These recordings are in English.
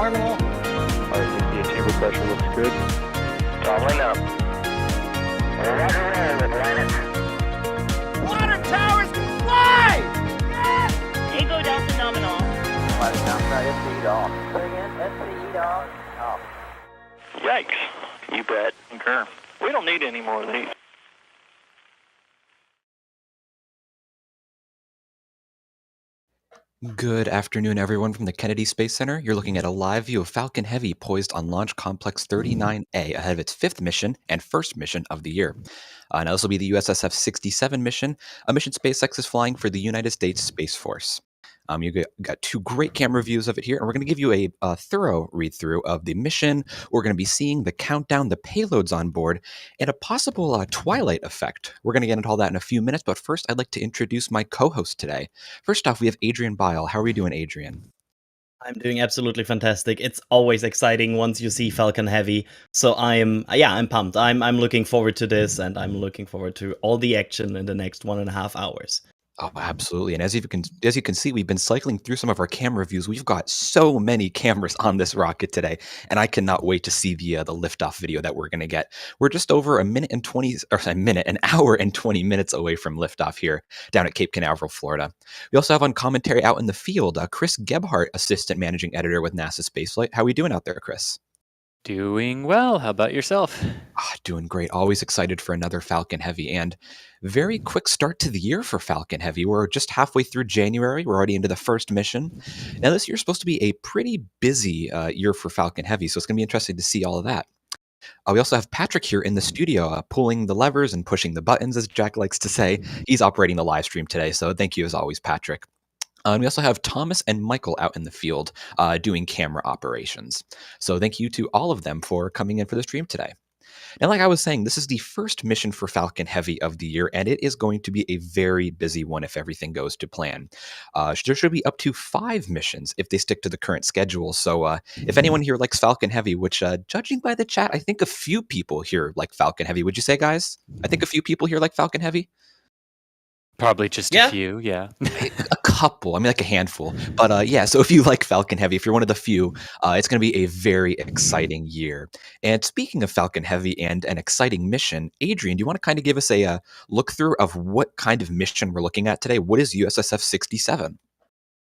Terminal. The chamber pressure looks good. Doubling up. Roger, roll with Atlantis. Water towers, fly! Yes! Echo Delta nominal. Flight outside SC off. Say again, SC off. Off. Yikes. You bet. Okay. We don't need any more of these. Good afternoon, everyone from the Kennedy Space Center. You're looking at a live view of Falcon Heavy poised on Launch Complex 39A ahead of its fifth mission and first mission of the year. Now, this will be the USSF-67 mission, a mission SpaceX is flying for the United States Space Force. You got two great camera views of it here, and we're going to give you a thorough read-through of the mission. We're going to be seeing the countdown, the payloads on board, and a possible twilight effect. We're going to get into all that in a few minutes, but first I'd like to introduce my co-host today. First off, we have Adrian Bile. How are you doing, Adrian? I'm doing absolutely fantastic. It's always exciting once you see Falcon Heavy. So I'm pumped. I'm looking forward to this, and I'm looking forward to all the action in the next 1.5 hours. Oh, absolutely. And as you can see, we've been cycling through some of our camera views. We've got so many cameras on this rocket today, and I cannot wait to see the liftoff video that we're going to get. We're just over an hour and 20 minutes away from liftoff here down at Cape Canaveral, Florida. We also have on commentary out in the field, Chris Gebhardt, assistant managing editor with NASASpaceflight. How are we doing out there, Chris? Doing well. How about yourself? Doing great. Always excited for another Falcon Heavy, and very quick start to the year for Falcon Heavy. We're just halfway through January. We're already into the first mission. Now, this year's supposed to be a pretty busy year for Falcon Heavy, so it's going to be interesting to see all of that. We also have Patrick here in the studio pulling the levers and pushing the buttons, as Jack likes to say. He's operating the live stream today, so thank you as always, Patrick. We also have Thomas and Michael out in the field doing camera operations. So thank you to all of them for coming in for the stream today. And like I was saying, this is the first mission for Falcon Heavy of the year, and it is going to be a very busy one if everything goes to plan. There should be up to 5 missions if they stick to the current schedule. So if anyone here likes Falcon Heavy, which judging by the chat, I think a few people here like Falcon Heavy. Would you say, guys? I think a few people here like Falcon Heavy. Probably just a few, yeah. A couple, I mean like a handful. But yeah, so if you like Falcon Heavy, if you're one of the few, it's going to be a very exciting year. And speaking of Falcon Heavy and an exciting mission, Adrian, do you want to kind of give us a look through of what kind of mission we're looking at today? What is USSF-67?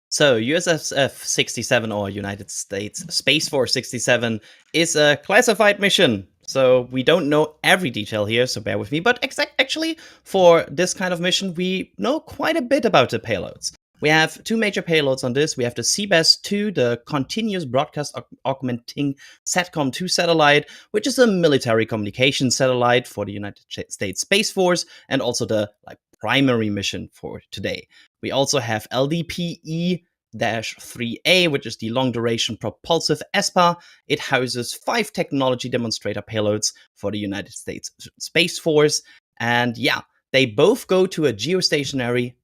So USSF-67, or United States Space Force 67, is a classified mission. So we don't know every detail here, so bear with me. But actually, for this kind of mission, we know quite a bit about the payloads. We have 2 major payloads on this. We have the Starbase-2, the Continuous Broadcast Augmenting SATCOM-2 satellite, which is a military communication satellite for the United States Space Force, and also the primary mission for today. We also have LDPE-3A, which is the Long Duration Propulsive ESPA. It houses 5 technology demonstrator payloads for the United States Space Force. And yeah, they both go to a geostationary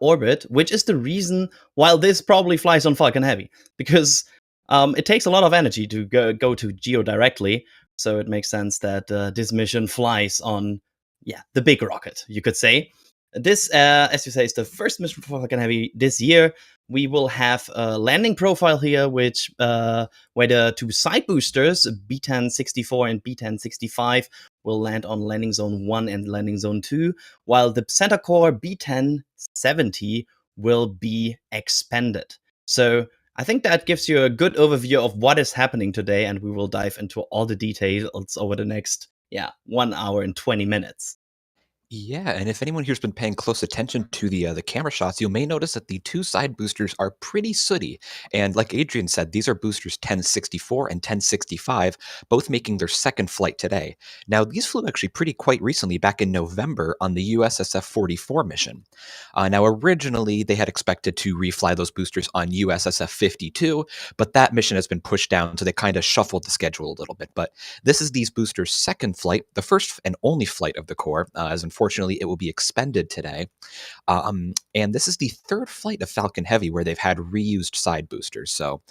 orbit, which is the reason why this probably flies on Falcon Heavy, because it takes a lot of energy to go to geo directly. So it makes sense that this mission flies on, the big rocket, you could say. This, as you say, is the first mission for Falcon Heavy this year. We will have a landing profile here, where the 2 side boosters, B1064 and B1065, will land on landing zone 1 and landing zone 2, while the center core B1070 will be expended. So I think that gives you a good overview of what is happening today, and we will dive into all the details over the next 1 hour and 20 minutes. Yeah, and if anyone here's been paying close attention to the camera shots, you may notice that the 2 side boosters are pretty sooty. And like Adrian said, these are boosters 1064 and 1065, both making their second flight today. Now, these flew actually quite recently, back in November, on the USSF-44 mission. Now, originally, they had expected to refly those boosters on USSF-52, but that mission has been pushed down, so they kind of shuffled the schedule a little bit. But this is these boosters' second flight, the first and only flight of the Corps, as unfortunately, it will be expended today. And this is the 3rd flight of Falcon Heavy where they've had reused side boosters. So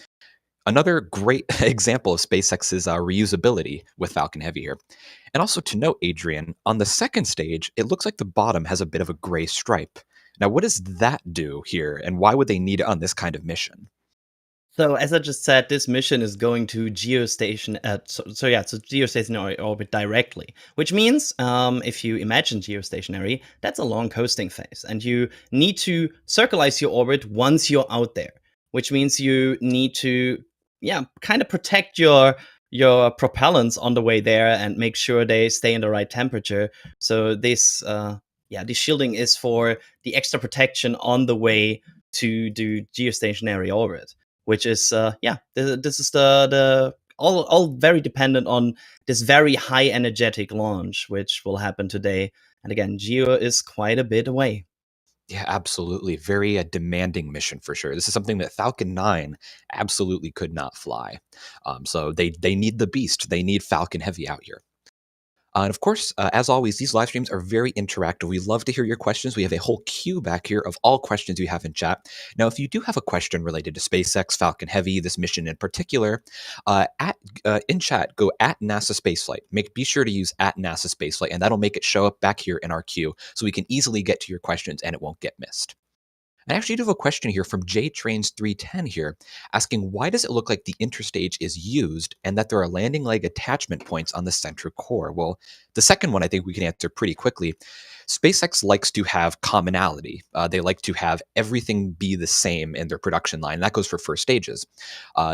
another great example of SpaceX's reusability with Falcon Heavy here. And also to note, Adrian, on the second stage, it looks like the bottom has a bit of a gray stripe. Now, what does that do here, and why would they need it on this kind of mission? So as I just said, this mission is going to geostationary orbit directly, which means if you imagine geostationary, that's a long coasting phase, and you need to circularize your orbit once you're out there, which means you need to kind of protect your propellants on the way there and make sure they stay in the right temperature. So this this shielding is for the extra protection on the way to do geostationary orbit, which is this is the all very dependent on this very high energetic launch, which will happen today. And again, Geo is quite a bit away. Yeah, absolutely. Very demanding mission for sure. This is something that Falcon 9 absolutely could not fly. So they need the beast. They need Falcon Heavy out here. And of course, as always, these live streams are very interactive. We love to hear your questions. We have a whole queue back here of all questions you have in chat. Now, if you do have a question related to SpaceX, Falcon Heavy, this mission in particular, in chat, go at NASASpaceflight. Be sure to use at NASASpaceflight, and that'll make it show up back here in our queue so we can easily get to your questions and it won't get missed. I actually do have a question here from JTrains310 here, asking why does it look like the interstage is used and that there are landing leg attachment points on the center core? Well, the second one I think we can answer pretty quickly. SpaceX likes to have commonality. They like to have everything be the same in their production line. That goes for first stages.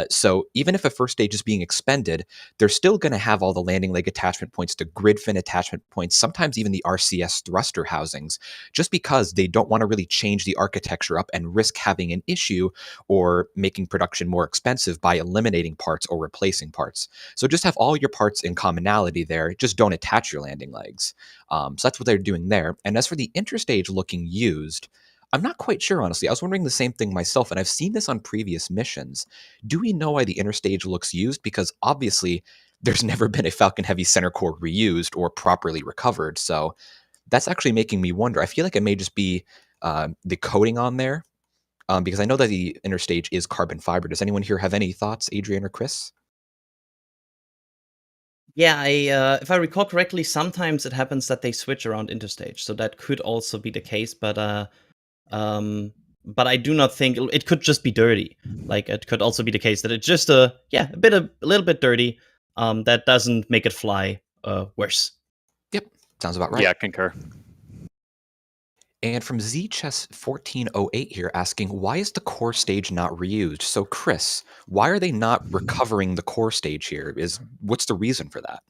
So even if a first stage is being expended, they're still going to have all the landing leg attachment points, the grid fin attachment points, sometimes even the RCS thruster housings, just because they don't want to really change the architecture up and risk having an issue or making production more expensive by eliminating parts or replacing parts. So just have all your parts in commonality there. Just don't attach your landing legs. So that's what they're doing there. And as for the interstage looking used, I'm not quite sure, honestly. I was wondering the same thing myself, and I've seen this on previous missions. Do we know why the interstage looks used? Because obviously there's never been a Falcon Heavy center core reused or properly recovered. So that's actually making me wonder. I feel like it may just be the coating on there, because I know that the interstage is carbon fiber. Does anyone here have any thoughts, Adrian or Chris? Yeah, if I recall correctly, sometimes it happens that they switch around interstage, so that could also be the case. But I do not think it could just be dirty. Like it could also be the case that it's just a little bit dirty. That doesn't make it fly worse. Yep, sounds about right. Yeah, concur. And from ZChess1408 here asking, why is the core stage not reused? So Chris, why are they not recovering the core stage here? What's the reason for that?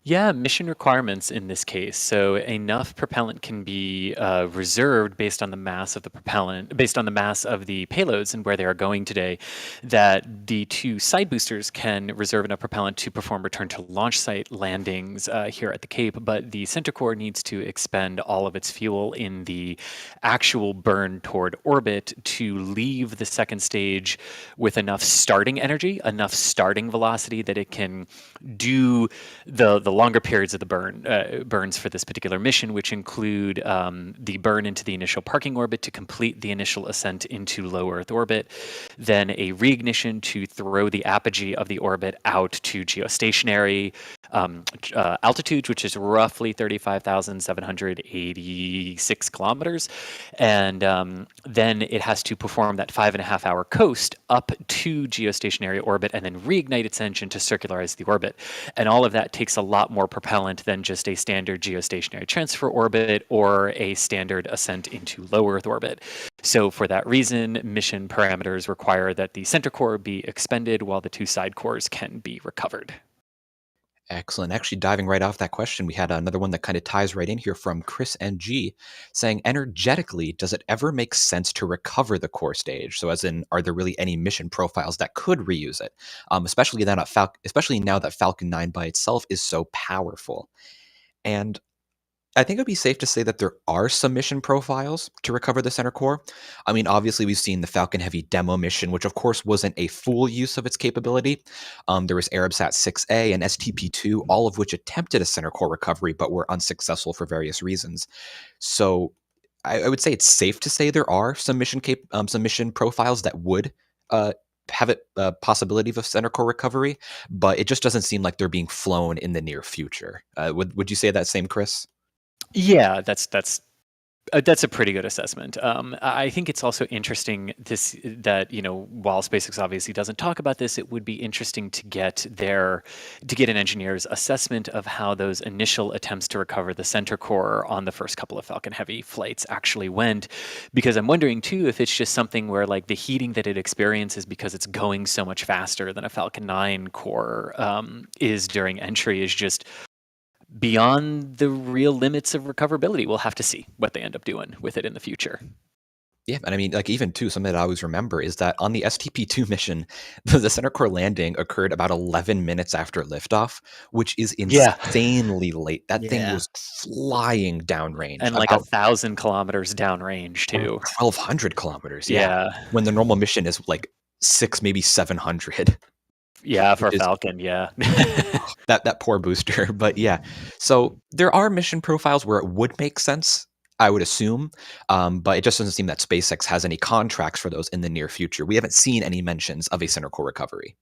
Yeah, mission requirements in this case. So enough propellant can be reserved based on the mass of the propellant, based on the mass of the payloads and where they are going today, that the two side boosters can reserve enough propellant to perform return to launch site landings here at the Cape. But the center core needs to expend all of its fuel in the actual burn toward orbit to leave the second stage with enough starting energy, enough starting velocity that it can do the longer periods of the burns for this particular mission, which include the burn into the initial parking orbit to complete the initial ascent into low Earth orbit, then a reignition to throw the apogee of the orbit out to geostationary altitudes, which is roughly 35,786 kilometers. And then it has to perform that 5.5 hour coast up to geostationary orbit and then reignite its engine to circularize the orbit. And all of that takes a lot more propellant than just a standard geostationary transfer orbit or a standard ascent into low Earth orbit. So for that reason, mission parameters require that the center core be expended while the two side cores can be recovered. Excellent. Actually, diving right off that question, we had another one that kind of ties right in here from Chris NG saying, energetically, does it ever make sense to recover the core stage? So as in, are there really any mission profiles that could reuse it? Especially now that Falcon 9 by itself is so powerful. And I think it would be safe to say that there are some mission profiles to recover the center core. I mean, obviously, we've seen the Falcon Heavy demo mission, which of course wasn't a full use of its capability. There was Arabsat 6A and STP-2, all of which attempted a center core recovery, but were unsuccessful for various reasons. So I would say it's safe to say there are some mission profiles that would have a possibility of a center core recovery, but it just doesn't seem like they're being flown in the near future. Would you say that same, Chris? Yeah, that's That's a pretty good assessment. I think it's also interesting that while SpaceX obviously doesn't talk about this, it would be interesting to get an engineer's assessment of how those initial attempts to recover the center core on the first couple of Falcon Heavy flights actually went, because I'm wondering too if it's just something where like the heating that it experiences because it's going so much faster than a Falcon 9 core is during entry is just beyond the real limits of recoverability. We'll have to see what they end up doing with it in the future. Yeah, and I mean, like even too, something that I always remember is that on the STP-2 mission, the center core landing occurred about 11 minutes after liftoff, which is insanely late. That thing was flying downrange. And like 1,000 kilometers downrange too. 1,200 kilometers, when the normal mission is like 6, maybe 700. Yeah, for Falcon, that poor booster. But yeah, so there are mission profiles where it would make sense, I would assume, but it just doesn't seem that SpaceX has any contracts for those in the near future. We haven't seen any mentions of a center core recovery.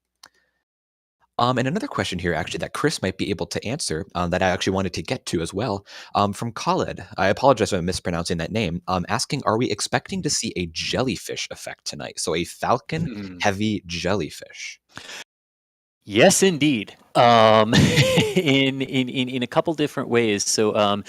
And another question here, actually, that Chris might be able to answer, that I actually wanted to get to as well, from Khaled. I apologize if I'm mispronouncing that name. Asking, are we expecting to see a jellyfish effect tonight? So a Falcon Heavy jellyfish. Yes, indeed. In a couple different ways. So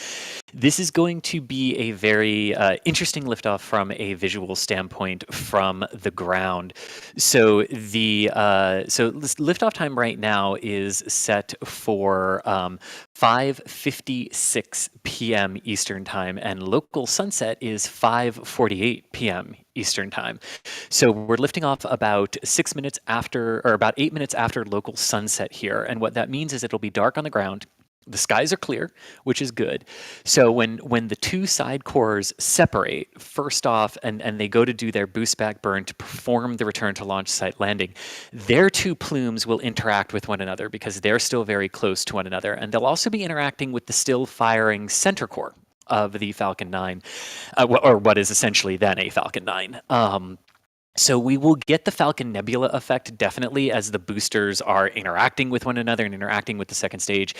this is going to be a very interesting liftoff from a visual standpoint from the ground. So liftoff time right now is set for 5:56 p.m. Eastern time, and local sunset is 5:48 p.m. Eastern time. So we're lifting off about 6 minutes after, or about 8 minutes after local sunset here. And what that means is it'll be dark on the ground. The skies are clear, which is good. So when the two side cores separate, first off, and they go to do their boost back burn to perform the return to launch site landing, their two plumes will interact with one another because they're still very close to one another. And they'll also be interacting with the still firing center core of the Falcon 9, or what is essentially then a Falcon 9. So we will get the Falcon Nebula effect definitely as the boosters are interacting with one another and interacting with the second stage,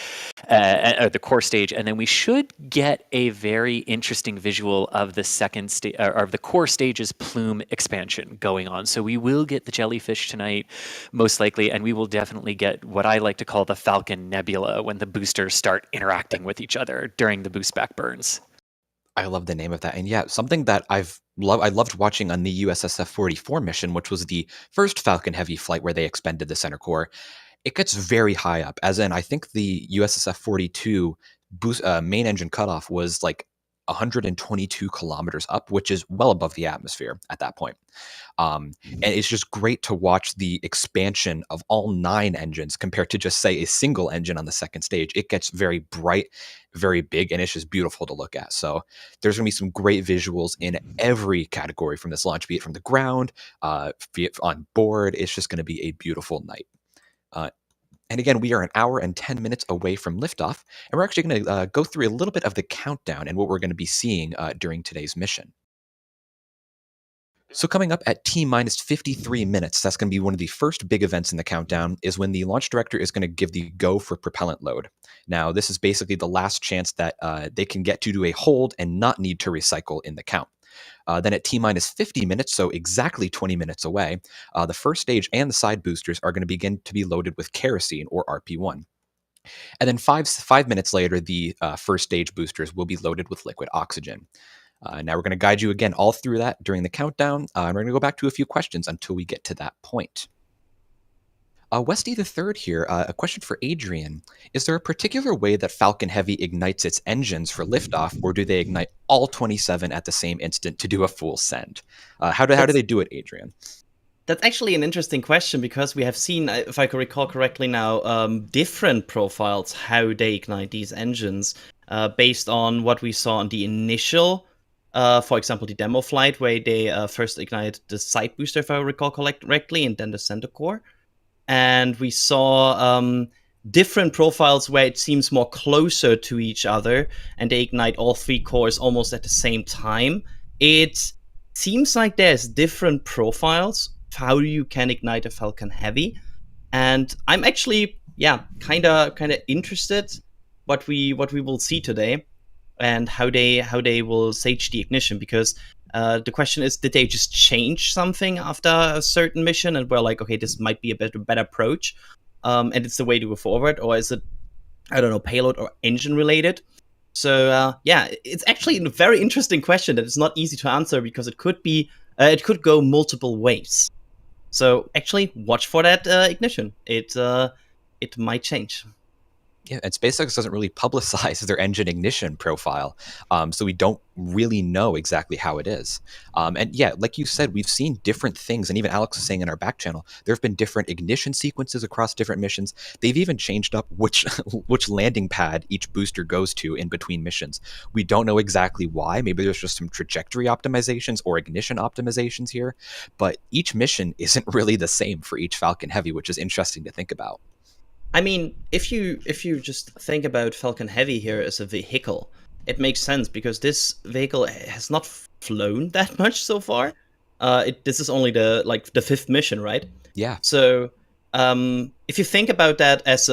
or the core stage, and then we should get a very interesting visual of the second stage, or of the core stage's plume expansion going on. So we will get the jellyfish tonight, most likely, and we will definitely get what I like to call the Falcon Nebula when the boosters start interacting with each other during the boost back burns. I love the name of that. And yeah, something that I loved watching on the USSF-44 mission, which was the first Falcon Heavy flight where they expended the center core. It gets very high up, as in I think the USSF-42 main engine cutoff was like 122 kilometers up, which is well above the atmosphere at that point. And it's just great to watch the expansion of all 9 engines compared to just, say, a single engine on the second stage. It gets very bright, very big, and it's just beautiful to look at. So there's going to be some great visuals in every category from this launch, be it from the ground, be it on board. It's just going to be a beautiful night. And again, we are an hour and 10 minutes away from liftoff, and we're actually going to go through a little bit of the countdown and what we're going to be seeing during today's mission. So coming up at T-minus 53 minutes, that's going to be one of the first big events in the countdown, is when the launch director is going to give the go for propellant load. Now, this is basically the last chance that they can get to do a hold and not need to recycle in the count. Then at T-minus 50 minutes, so exactly 20 minutes away, the first stage and the side boosters are going to begin to be loaded with kerosene, or RP1. And then five minutes later, the first stage boosters will be loaded with liquid oxygen. Now we're going to guide you again all through that during the countdown, and we're going to go back to a few questions until we get to that point. Westy the Third here, a question for Adrian. Is there a particular way that Falcon Heavy ignites its engines for liftoff, or do they ignite all 27 at the same instant to do a full send? How do they do it, Adrian? That's actually an interesting question, because we have seen, if I can recall correctly now, different profiles how they ignite these engines based on what we saw on the initial, for example, the demo flight, where they first ignited the side booster, if I recall correctly, and then the center core. And we saw different profiles where it seems more closer to each other, and they ignite all 3 cores almost at the same time. It seems like there's different profiles of how you can ignite a Falcon Heavy, and I'm actually, kind of interested what we will see today. and how they will stage the ignition, because the question is, did they just change something after a certain mission and we're like, okay, this might be a better approach, and it's the way to go forward, or is it, I don't know, payload or engine related? So yeah, it's actually a very interesting question that is not easy to answer, because it could go multiple ways. So actually, watch for that ignition. It might change. Yeah, and SpaceX doesn't really publicize their engine ignition profile, so we don't really know exactly how it is. And yeah, like you said, we've seen different things, and even Alex was saying in our back channel, there have been different ignition sequences across different missions. They've even changed up which which landing pad each booster goes to in between missions. We don't know exactly why. Maybe there's just some trajectory optimizations or ignition optimizations here, but each mission isn't really the same for each Falcon Heavy, which is interesting to think about. I mean, if you just think about Falcon Heavy here as a vehicle, it makes sense, because this vehicle has not flown that much so far. This is only the fifth mission, right? Yeah. So if you think about that as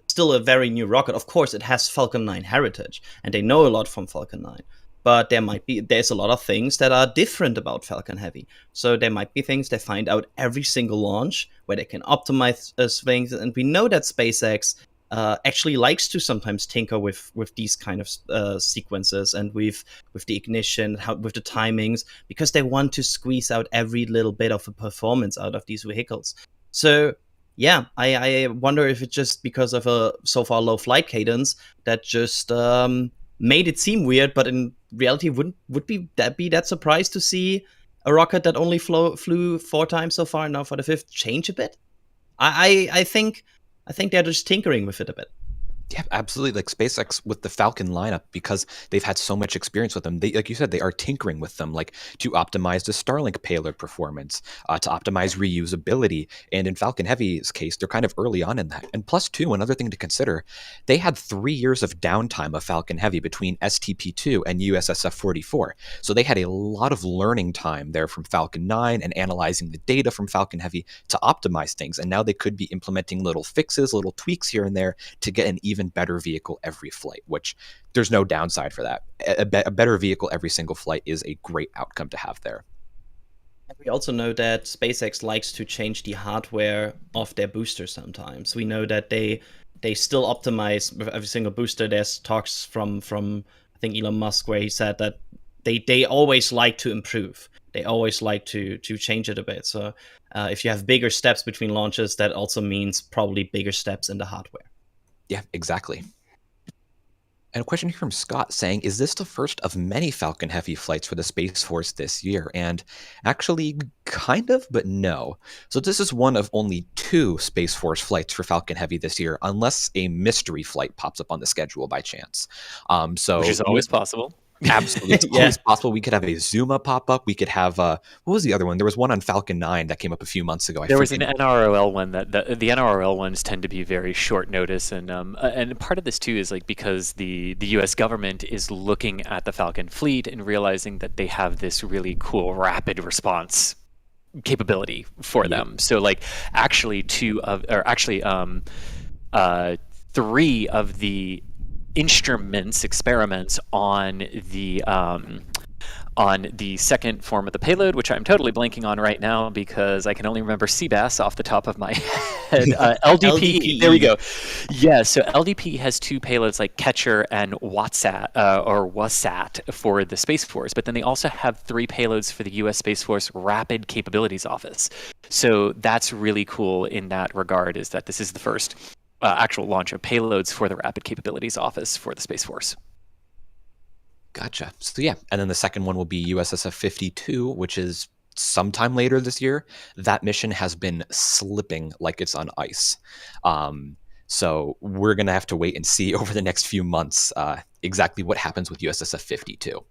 still a very new rocket, of course it has Falcon 9 heritage, and they know a lot from Falcon 9. But there's a lot of things that are different about Falcon Heavy. So there might be things they find out every single launch where they can optimize things. And we know that SpaceX actually likes to sometimes tinker with these kind of sequences, and with the ignition, with the timings, because they want to squeeze out every little bit of a performance out of these vehicles. So yeah, I wonder if it's just because of a so far low flight cadence that just made it seem weird, but in reality, would be that surprised to see a rocket that only flew 4 times so far, now for the 5th, change a bit? I think they're just tinkering with it a bit. Yeah, absolutely. Like SpaceX with the Falcon lineup, because they've had so much experience with them, they, like you said, they are tinkering with them, like to optimize the Starlink payload performance, to optimize reusability. And in Falcon Heavy's case, they're kind of early on in that. And plus, too, another thing to consider, they had 3 years of downtime of Falcon Heavy between STP-2 and USSF-44. So they had a lot of learning time there from Falcon 9 and analyzing the data from Falcon Heavy to optimize things. And now they could be implementing little fixes, little tweaks here and there to get an even better vehicle every flight, which there's no downside for that. A better vehicle every single flight is a great outcome to have there. We also know that SpaceX likes to change the hardware of their boosters sometimes. We know that they still optimize with every single booster. There's talks from I think Elon Musk where he said that they always like to improve. They always like to change it a bit. So if you have bigger steps between launches, that also means probably bigger steps in the hardware. Yeah, exactly. And a question here from Scott saying, is this the first of many Falcon Heavy flights for the Space Force this year? And actually, kind of, but no. So this is one of only 2 Space Force flights for Falcon Heavy this year, unless a mystery flight pops up on the schedule by chance. Which is always possible. Absolutely. It's always possible. We could have a Zuma pop up. We could have, what was the other one? There was one on Falcon 9 that came up a few months ago. There was an NROL one that the NROL ones tend to be very short notice. And part of this too is like because the US government is looking at the Falcon fleet and realizing that they have this really cool rapid response capability for them. So like actually 3 of the experiments on the second form of the payload, which I'm totally blanking on right now because I can only remember CBAS off the top of my head. LDPE. There we go. Yeah, so LDPE has 2 payloads like Catcher and WASAT for the Space Force, but then they also have 3 payloads for the U.S. Space Force Rapid Capabilities Office. So that's really cool in that regard, is that this is the first actual launch of payloads for the Rapid Capabilities Office for the Space Force. Gotcha. So yeah, and then the second one will be USSF-52, which is sometime later this year. That mission has been slipping like it's on ice. So we're going to have to wait and see over the next few months exactly what happens with USSF-52.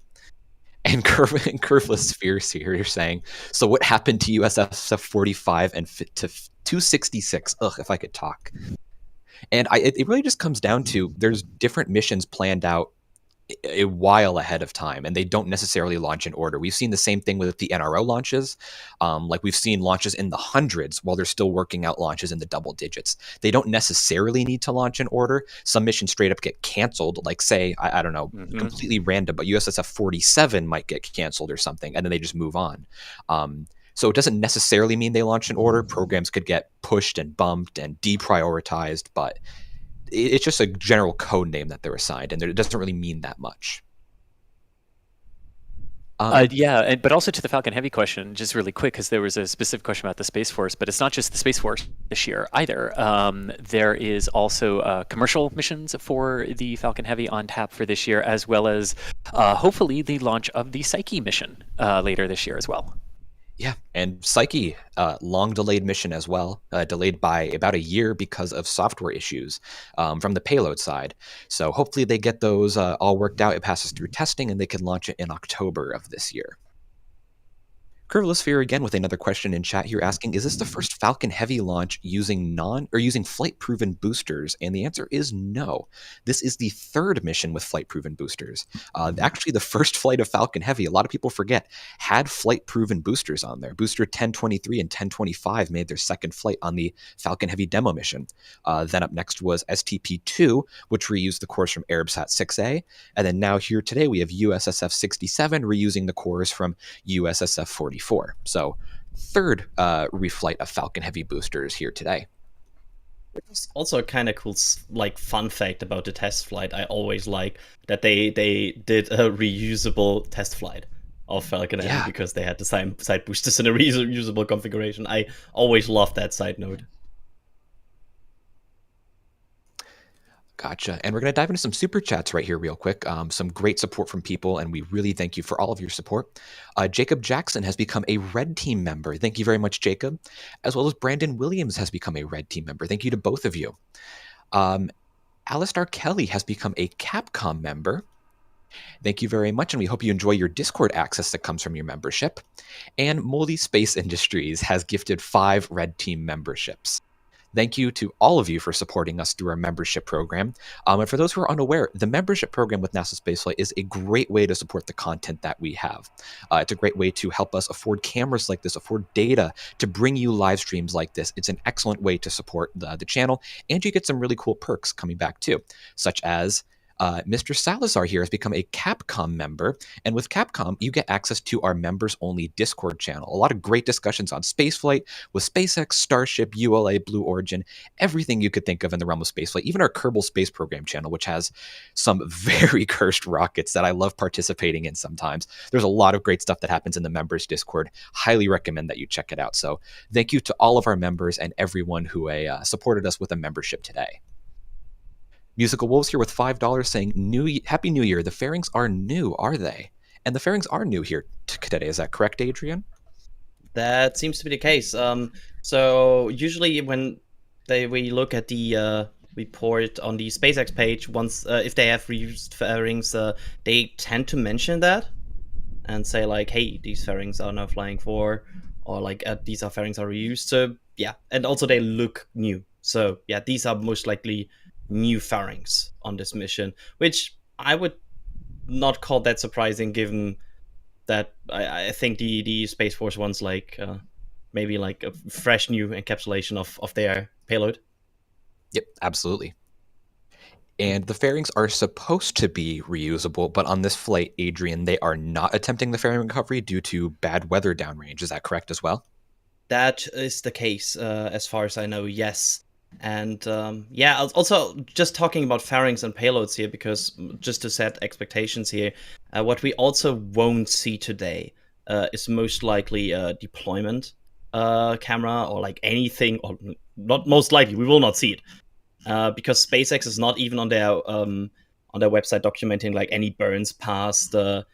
And Curveless Fierce here, you're saying, so what happened to USSF-45 and to 266? Ugh, if I could talk. And it really just comes down to there's different missions planned out a while ahead of time, and they don't necessarily launch in order. We've seen the same thing with the NRO launches. Like we've seen launches in the hundreds while they're still working out launches in the double digits. They don't necessarily need to launch in order. Some missions straight up get canceled, like say, I don't know, completely random, but USSF-67 might get canceled or something, and then they just move on. So it doesn't necessarily mean they launch in order. Programs could get pushed and bumped and deprioritized, but it's just a general code name that they're assigned, and it doesn't really mean that much. But also to the Falcon Heavy question, just really quick, because there was a specific question about the Space Force, but it's not just the Space Force this year either. There is also commercial missions for the Falcon Heavy on tap for this year, as well as hopefully the launch of the Psyche mission later this year as well. Yeah, and Psyche, long delayed mission as well, delayed by about a year because of software issues from the payload side. So hopefully they get those all worked out. It passes through testing and they can launch it in October of this year. Curvalosphere again with another question in chat here asking, is this the first Falcon Heavy launch using flight-proven boosters? And the answer is no. This is the third mission with flight-proven boosters. Actually, the first flight of Falcon Heavy, a lot of people forget, had flight-proven boosters on there. Booster 1023 and 1025 made their second flight on the Falcon Heavy demo mission. Then up next was STP-2, which reused the cores from Arabsat 6A. And then now here today we have USSF-67 reusing the cores from USSF-44. So third reflight of Falcon Heavy boosters here today. It's also a kind of cool fun fact about the test flight. I always like that they did a reusable test flight of Falcon Heavy because they had the same side boosters in a reusable configuration. I always love that side note. Gotcha. And we're going to dive into some super chats right here real quick. Some great support from people, and we really thank you for all of your support. Jacob Jackson has become a Red Team member. Thank you very much, Jacob. As well as Brandon Williams has become a Red Team member. Thank you to both of you. Alistair Kelly has become a Capcom member. Thank you very much, and we hope you enjoy your Discord access that comes from your membership. And Moldy Space Industries has gifted 5 Red Team memberships. Thank you to all of you for supporting us through our membership program. And for those who are unaware, the membership program with NASA Spaceflight is a great way to support the content that we have. It's a great way to help us afford cameras like this, afford data to bring you live streams like this. It's an excellent way to support the channel, and you get some really cool perks coming back too, such as Mr. Salazar here has become a Capcom member, and with Capcom, you get access to our members-only Discord channel. A lot of great discussions on spaceflight with SpaceX, Starship, ULA, Blue Origin, everything you could think of in the realm of spaceflight, even our Kerbal Space Program channel, which has some very cursed rockets that I love participating in sometimes. There's a lot of great stuff that happens in the members Discord. Highly recommend that you check it out. So thank you to all of our members and everyone who supported us with a membership today. Musical Wolves here with $5 saying, Happy New Year. The fairings are new, are they? And the fairings are new here today. Is that correct, Adrian? That seems to be the case. So usually when we look at the report on the SpaceX page, once if they have reused fairings, they tend to mention that and say like, hey, these fairings are now flying for, or like these are fairings are reused. So yeah, and also they look new. So yeah, these are most likely new fairings on this mission, which I would not call that surprising, given that I think the Space Force wants maybe like a fresh new encapsulation of their payload. Yep, absolutely. And the fairings are supposed to be reusable, but on this flight, Adrian, they are not attempting the fairing recovery due to bad weather downrange. Is that correct as well? That is the case, as far as I know, yes. And yeah, also just talking about fairings and payloads here, because just to set expectations here, what we also won't see today is most likely a deployment camera or like anything, or not most likely, we will not see it because SpaceX is not even on their website documenting like any burns past the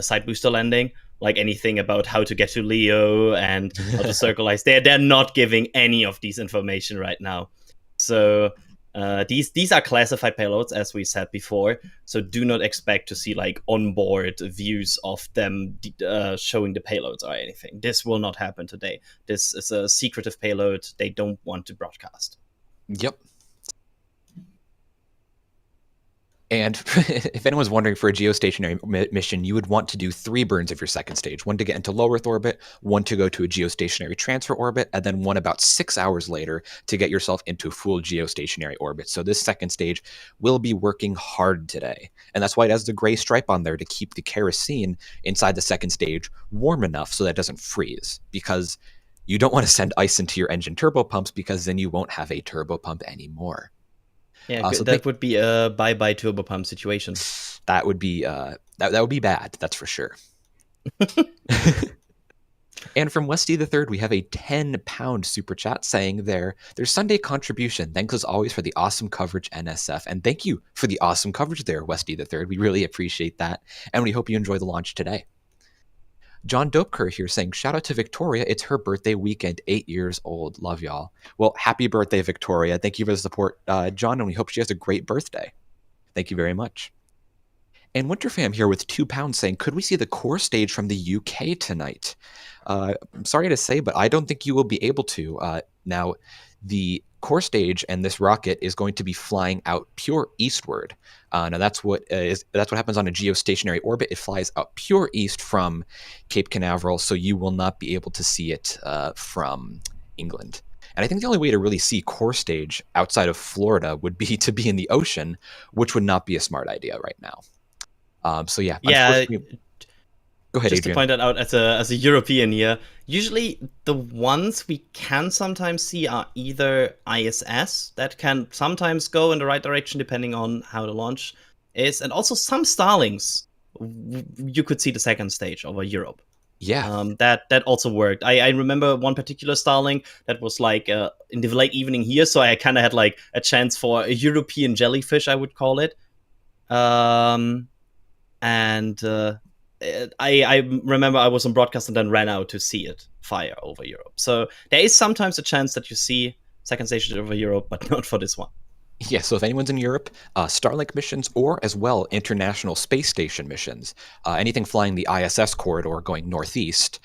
side booster landing. Like anything about how to get to Leo and how to circleize. They're not giving any of these information right now. So these are classified payloads, as we said before. So do not expect to see like onboard views of them showing the payloads or anything. This will not happen today. This is a secretive payload they don't want to broadcast. Yep. And if anyone's wondering, for a geostationary mission, you would want to do 3 burns of your second stage. 1 to get into low Earth orbit, 1 to go to a geostationary transfer orbit, and then 1 about 6 hours later to get yourself into full geostationary orbit. So this second stage will be working hard today. And that's why it has the gray stripe on there to keep the kerosene inside the second stage warm enough so that it doesn't freeze. Because you don't want to send ice into your engine turbopumps, because then you won't have a turbopump anymore. Yeah, that would be a bye-bye turbopump situation. That would be that would be bad, that's for sure. And from Westy the Third, we have a £10 super chat saying their Sunday contribution. Thanks as always for the awesome coverage, NSF. And thank you for the awesome coverage there, Westy the Third. We really appreciate that, and we hope you enjoy the launch today. John Dopeker here saying, shout out to Victoria. It's her birthday weekend, 8 years old. Love y'all. Well, happy birthday, Victoria. Thank you for the support, John, and we hope she has a great birthday. Thank you very much. And Winterfam here with £2 saying, could we see the core stage from the UK tonight? I'm sorry to say, but I don't think you will be able to. Now, the core stage and this rocket is going to be flying out pure eastward. Now that's what happens on a geostationary orbit. It flies out pure east from Cape Canaveral, so you will not be able to see it from England. And I think the only way to really see core stage outside of Florida would be to be in the ocean, which would not be a smart idea right now. So yeah. Go ahead, just Adrian. To point that out as a European here, usually the ones we can sometimes see are either ISS, that can sometimes go in the right direction depending on how the launch is, and also some Starlings. You could see the second stage over Europe. Yeah. That also worked. I remember one particular Starling that was like in the late evening here, so I kind of had like a chance for a European jellyfish, I would call it. I remember I was on broadcast and then ran out to see it fire over Europe. So there is sometimes a chance that you see second station over Europe, but not for this one. Yeah, so if anyone's in Europe, Starlink missions or as well International Space Station missions, anything flying the ISS corridor going northeast,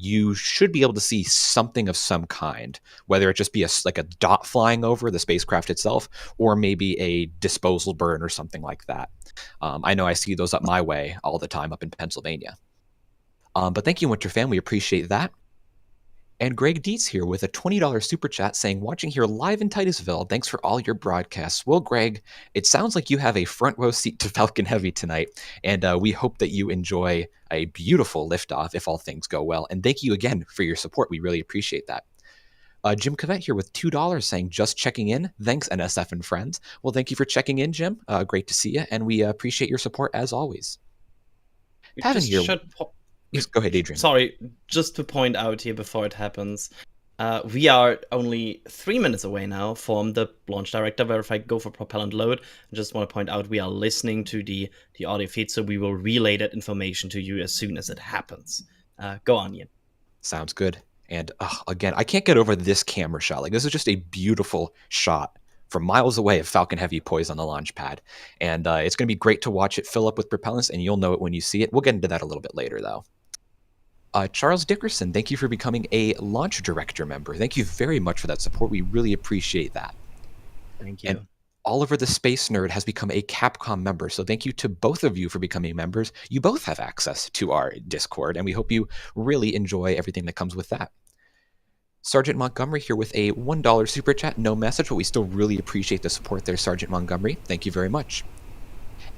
you should be able to see something of some kind, whether it just be like a dot flying over the spacecraft itself, or maybe a disposal burn or something like that. I know I see those up my way all the time up in Pennsylvania. But thank you, Winter Fan. We appreciate that. And Greg Dietz here with a $20 super chat saying, watching here live in Titusville, thanks for all your broadcasts. Well, Greg, it sounds like you have a front row seat to Falcon Heavy tonight, and we hope that you enjoy a beautiful liftoff if all things go well. And thank you again for your support. We really appreciate that. Jim Cavett here with $2 saying, just checking in. Thanks, NSF and friends. Well, thank you for checking in, Jim. Great to see you, and we appreciate your support as always. Pavan here. Yes, go ahead, Adrian. Sorry, just to point out here before it happens, we are only 3 minutes away now from the launch director verify go for propellant load. I just want to point out we are listening to the audio feed, so we will relay that information to you as soon as it happens. Go on, Ian. Sounds good. And again, I can't get over this camera shot. Like, this is just a beautiful shot from miles away of Falcon Heavy poised on the launch pad. And it's going to be great to watch it fill up with propellants, and you'll know it when you see it. We'll get into that a little bit later, though. Charles Dickerson, thank you for becoming a launch director member. Thank you very much for that support. We really appreciate that. Thank you. And Oliver the Space Nerd has become a Capcom member. So thank you to both of you for becoming members. You both have access to our Discord, and we hope you really enjoy everything that comes with that. Sergeant Montgomery here with a $1 super chat. No message, but we still really appreciate the support there, Sergeant Montgomery. Thank you very much.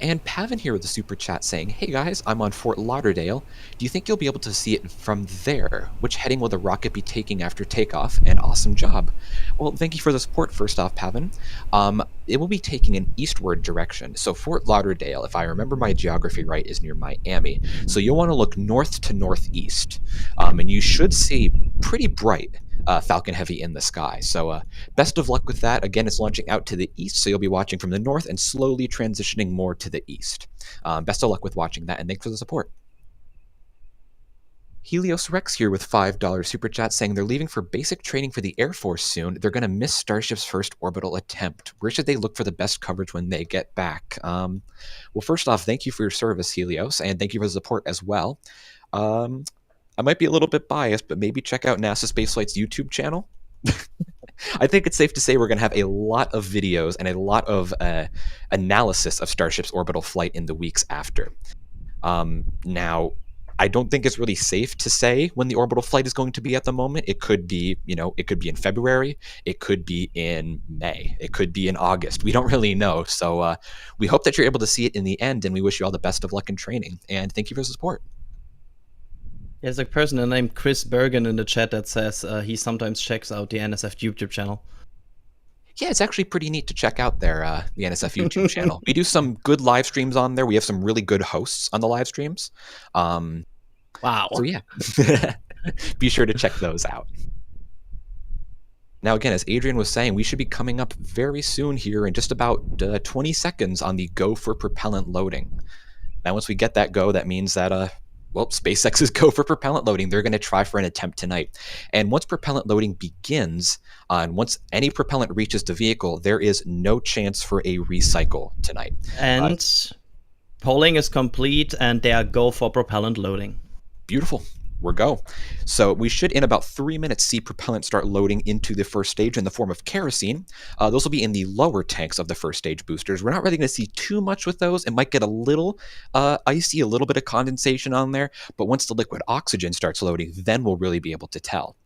And Pavan here with a super chat saying, hey guys, I'm on Fort Lauderdale. Do you think you'll be able to see it from there? Which heading will the rocket be taking after takeoff? And awesome job. Well, thank you for the support, first off, Pavan. It will be taking an eastward direction. So Fort Lauderdale, if I remember my geography right, is near Miami. So you'll want to look north to northeast. And you should see pretty bright Falcon Heavy in the sky. So best of luck with that. Again, it's launching out to the east, so you'll be watching from the north and slowly transitioning more to the east. Best of luck with watching that, and thanks for the support. Helios Rex here with $5 super chat saying they're leaving for basic training for the Air Force soon. They're going to miss Starship's first orbital attempt. Where should they look for the best coverage when they get back? Well, first off, thank you for your service, Helios, and thank you for the support as well. I might be a little bit biased, but maybe check out NASASpaceflight's YouTube channel. I think it's safe to say we're going to have a lot of videos and a lot of analysis of Starship's orbital flight in the weeks after. Now, I don't think it's really safe to say when the orbital flight is going to be at the moment. It could be, it could be in February. It could be in May. It could be in August. We don't really know. So we hope that you're able to see it in the end, and we wish you all the best of luck in training. And thank you for the support. There's a person named Chris Bergen in the chat that says he sometimes checks out the NSF YouTube channel. Yeah, it's actually pretty neat to check out their the NSF YouTube channel. We do some good live streams on there. We have some really good hosts on the live streams. Wow. So yeah, be sure to check those out. Now, again, as Adrian was saying, we should be coming up very soon here in just about 20 seconds on the go for propellant loading. Now, once we get that go, that means that SpaceX is go for propellant loading. They're going to try for an attempt tonight. And once propellant loading begins, and once any propellant reaches the vehicle, there is no chance for a recycle tonight. And polling is complete, and they are go for propellant loading. Beautiful. We're go. So we should, in about 3 minutes, see propellant start loading into the first stage in the form of kerosene. Those will be in the lower tanks of the first stage boosters. We're not really going to see too much with those. It might get a little icy, a little bit of condensation on there. But once the liquid oxygen starts loading, then we'll really be able to tell.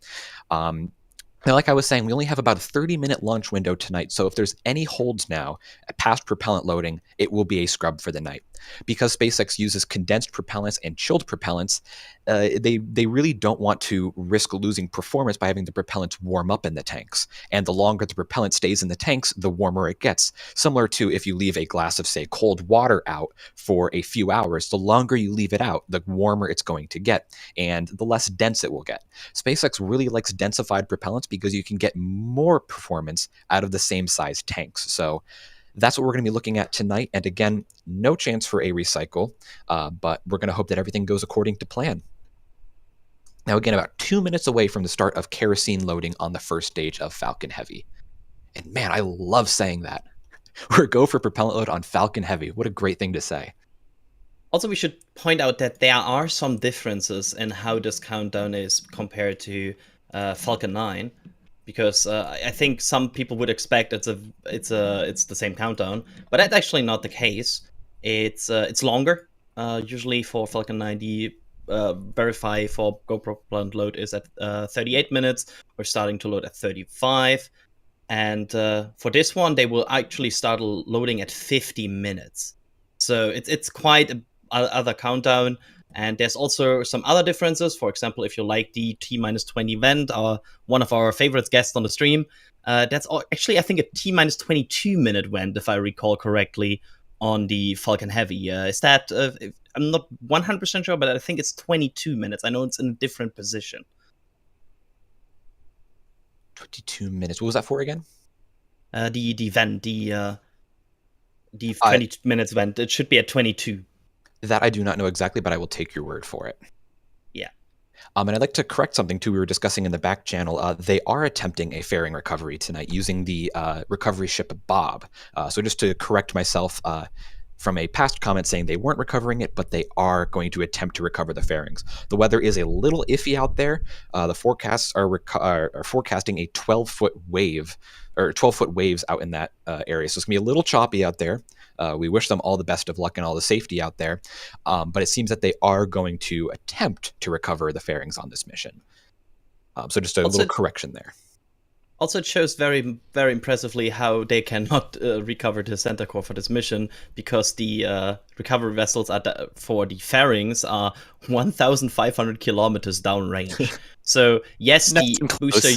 Now, like I was saying, we only have about a 30-minute launch window tonight, so if there's any holds now past propellant loading, it will be a scrub for the night. Because SpaceX uses condensed propellants and chilled propellants, they really don't want to risk losing performance by having the propellants warm up in the tanks. And the longer the propellant stays in the tanks, the warmer it gets. Similar to if you leave a glass of, say, cold water out for a few hours, the longer you leave it out, the warmer it's going to get, and the less dense it will get. SpaceX really likes densified propellants because you can get more performance out of the same size tanks. So that's what we're going to be looking at tonight. And again, no chance for a recycle, but we're going to hope that everything goes according to plan. Now, again, about 2 minutes away from the start of kerosene loading on the first stage of Falcon Heavy. And man, I love saying that. We're go for propellant load on Falcon Heavy. What a great thing to say. Also, we should point out that there are some differences in how this countdown is compared to Falcon 9. Because I think some people would expect it's the same countdown, but that's actually not the case. It's longer. Usually for Falcon 9, the verify for GoPro propellant load is at 38 minutes. We're starting to load at 35, and for this one, they will actually start loading at 50 minutes. So it's quite other countdown. And there's also some other differences. For example, if you like the T-20 event, one of our favorite guests on the stream, that's actually, I think, a T-22 minute event, if I recall correctly, on the Falcon Heavy. Is that, I'm not 100% sure, but I think it's 22 minutes. I know it's in a different position. 22 minutes. What was that for again? The event, the 20 minutes event. It should be at 22. That I do not know exactly, but I will take your word for it. Yeah. And I'd like to correct something, too, we were discussing in the back channel. They are attempting a fairing recovery tonight using the recovery ship Bob. So just to correct myself from a past comment saying they weren't recovering it, but they are going to attempt to recover the fairings. The weather is a little iffy out there. The forecasts are forecasting a 12-foot wave, or 12-foot waves out in that area. So it's going to be a little choppy out there. We wish them all the best of luck and all the safety out there. But it seems that they are going to attempt to recover the fairings on this mission. So just a little correction there. Also, it shows very, very impressively how they cannot recover the center core for this mission, because the recovery vessels for the fairings are 1,500 kilometers downrange. So yes, the booster,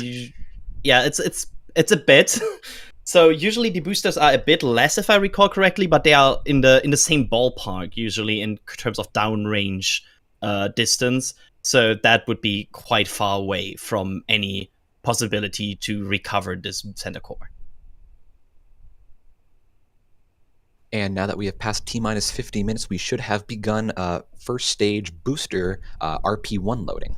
it's a bit. So usually the boosters are a bit less, if I recall correctly, but they are in the same ballpark usually in terms of downrange distance. So that would be quite far away from any possibility to recover this center core. And now that we have passed T-minus 50 minutes, we should have begun first stage booster RP1 loading.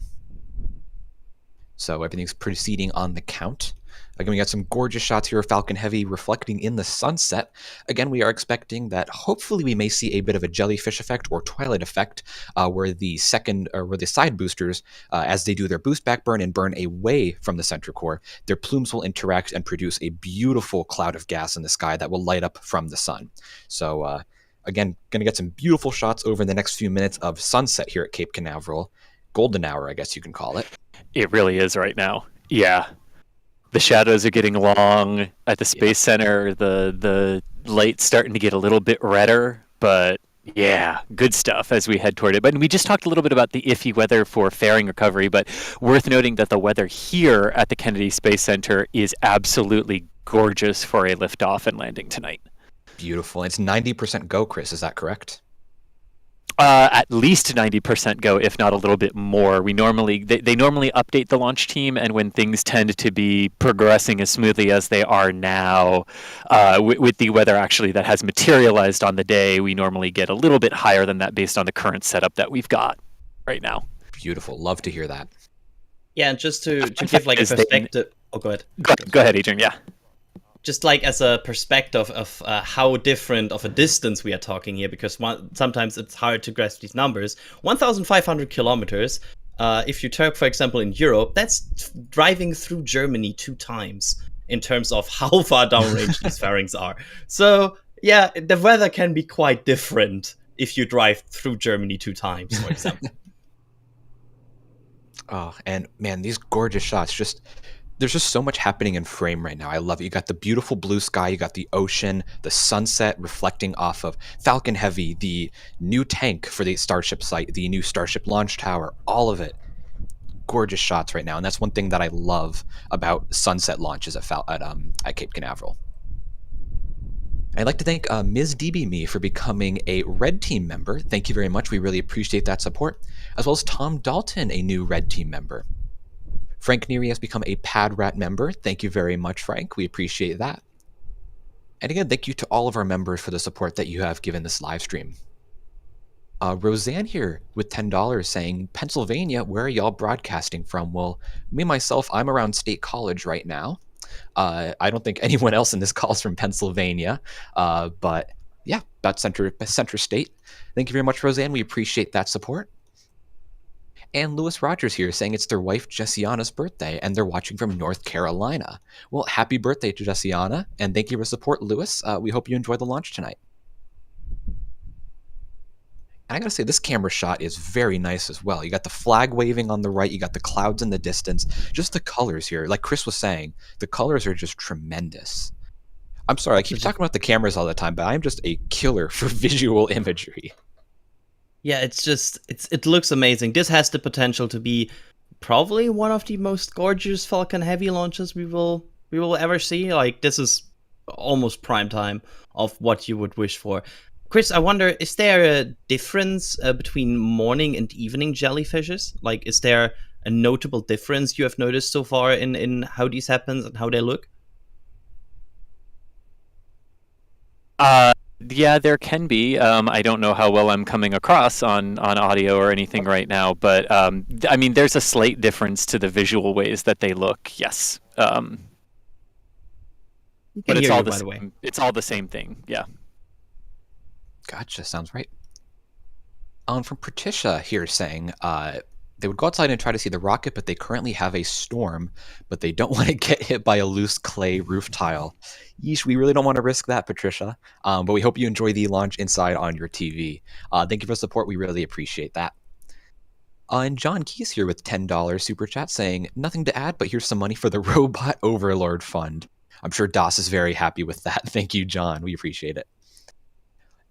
So everything's proceeding on the count. Again, we got some gorgeous shots here of Falcon Heavy reflecting in the sunset. Again, we are expecting that hopefully we may see a bit of a jellyfish effect or twilight effect, where the side boosters, as they do their boost back burn and burn away from the center core, their plumes will interact and produce a beautiful cloud of gas in the sky that will light up from the sun. So, again, going to get some beautiful shots over the next few minutes of sunset here at Cape Canaveral. Golden hour, I guess you can call it. It really is right now. Yeah. The shadows are getting long at the Space Center. The light's starting to get a little bit redder, but yeah, good stuff as we head toward it. But we just talked a little bit about the iffy weather for fairing recovery, but worth noting that the weather here at the Kennedy Space Center is absolutely gorgeous for a liftoff and landing tonight. Beautiful. It's 90% go, Chris. Is that correct? At least 90% go, if not a little bit more. They normally update the launch team, and when things tend to be progressing as smoothly as they are now, with the weather actually that has materialized on the day, we normally get a little bit higher than that based on the current setup that we've got right now. Beautiful. Love to hear that. Yeah, and just to give like a perspective. Go ahead. Go ahead, Adrian. Yeah. Just like as a perspective of how different of a distance we are talking here, because sometimes it's hard to grasp these numbers. 1,500 kilometers, if you talk, for example, in Europe, that's driving through Germany 2 times in terms of how far downrange these fairings are. So, yeah, the weather can be quite different if you drive through Germany 2 times, for example. Oh, and man, these gorgeous shots, there's just so much happening in frame right now. I love it. You got the beautiful blue sky, you got the ocean, the sunset reflecting off of Falcon Heavy, the new tank for the Starship site, the new Starship launch tower, all of it. Gorgeous shots right now, and that's one thing that I love about sunset launches at Cape Canaveral. I'd like to thank Ms. DBMe for becoming a Red Team member. Thank you very much. We really appreciate that support. As well as Tom Dalton, a new Red Team member. Frank Neary has become a PadRat member. Thank you very much, Frank. We appreciate that. And again, thank you to all of our members for the support that you have given this live stream. Roseanne here with $10 saying, Pennsylvania, where are y'all broadcasting from? Well, me, myself, I'm around State College right now. I don't think anyone else in this call is from Pennsylvania, but yeah, about Center State. Thank you very much, Roseanne. We appreciate that support. And Lewis Rogers here saying it's their wife Jessiana's birthday and they're watching from North Carolina. Well, happy birthday to Jessiana, and thank you for support, Lewis. We hope you enjoy the launch tonight. And I gotta say, this camera shot is very nice as well. You got the flag waving on the right, you got the clouds in the distance. Just the colors here, like Chris was saying, the colors are just tremendous. I'm sorry, I keep talking about the cameras all the time, but I'm just a killer for visual imagery. Yeah, it looks amazing. This has the potential to be probably one of the most gorgeous Falcon Heavy launches we will ever see. Like, this is almost prime time of what you would wish for. Chris, I wonder, is there a difference between morning and evening jellyfishes? Like, is there a notable difference you have noticed so far in how these happen and how they look? Yeah, there can be. I don't know how well I'm coming across on audio or anything right now, but I mean, there's a slight difference to the visual ways that they look. Yes, but it's all the same. It's all the same thing. Yeah. Gotcha. Sounds right. From Patricia here saying they would go outside and try to see the rocket, but they currently have a storm, but they don't want to get hit by a loose clay roof tile. Yeesh, we really don't want to risk that, Patricia. But we hope you enjoy the launch inside on your TV. Thank you for the support. We really appreciate that. And John Keys here with $10 super chat saying, nothing to add, but here's some money for the Robot Overlord Fund. I'm sure DOS is very happy with that. Thank you, John. We appreciate it.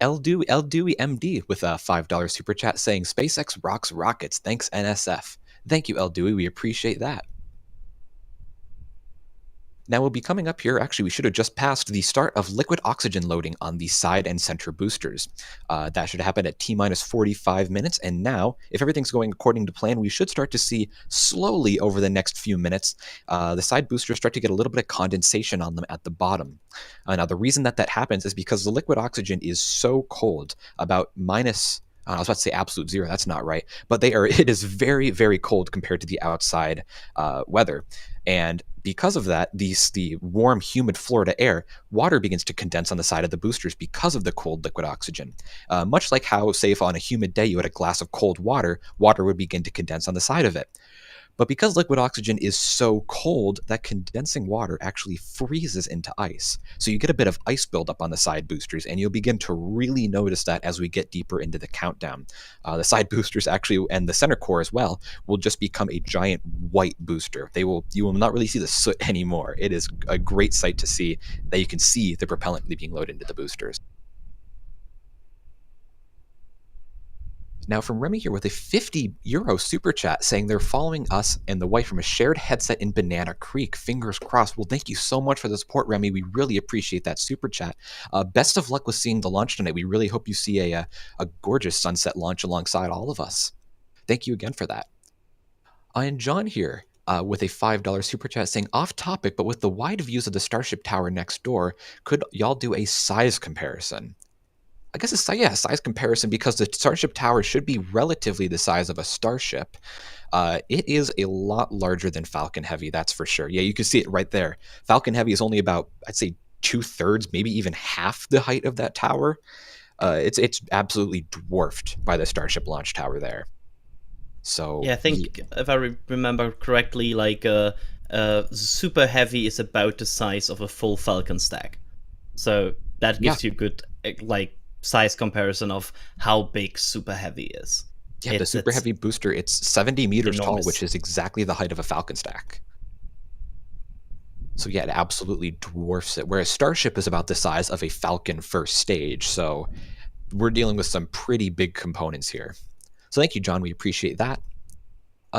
El Dewey MD with a $5 super chat saying, SpaceX rocks rockets. Thanks, NSF. Thank you, El Dewey. We appreciate that. Now we'll be coming up here. Actually, we should have just passed the start of liquid oxygen loading on the side and center boosters. That should happen at T-minus 45 minutes. And now, if everything's going according to plan, we should start to see slowly over the next few minutes, the side boosters start to get a little bit of condensation on them at the bottom. Now, the reason that happens is because the liquid oxygen is so cold, about minus... I was about to say absolute zero. That's not right. But it is very, very cold compared to the outside weather. And because of that, the warm, humid Florida air, water begins to condense on the side of the boosters because of the cold liquid oxygen. Much like how, say, if on a humid day you had a glass of cold water, water would begin to condense on the side of it. But because liquid oxygen is so cold, that condensing water actually freezes into ice. So you get a bit of ice buildup on the side boosters, and you'll begin to really notice that as we get deeper into the countdown. The side boosters actually, and the center core as well, will just become a giant white booster. You will not really see the soot anymore. It is a great sight to see that you can see the propellant being loaded into the boosters. Now from Remy here with a €50 super chat saying they're following us and the wife from a shared headset in Banana Creek. Fingers crossed. Well, thank you so much for the support, Remy. We really appreciate that super chat. Best of luck with seeing the launch tonight. We really hope you see a gorgeous sunset launch alongside all of us. Thank you again for that. And John here with a $5 super chat saying, off topic, but with the wide views of the Starship Tower next door, could y'all do a size comparison? I guess size comparison, because the Starship Tower should be relatively the size of a Starship. It is a lot larger than Falcon Heavy, that's for sure. Yeah, you can see it right there. Falcon Heavy is only about, I'd say, 2/3, maybe even half the height of that tower. It's absolutely dwarfed by the Starship launch tower there. So yeah, I think if I remember correctly, like Super Heavy is about the size of a full Falcon stack. So that gives you good size comparison of how big Super Heavy is. Yeah, the Super Heavy booster, it's 70 meters enormous. tall, which is exactly the height of a Falcon stack. So yeah, it absolutely dwarfs it, whereas Starship is about the size of a Falcon first stage. So we're dealing with some pretty big components here. So thank you, John. We appreciate that.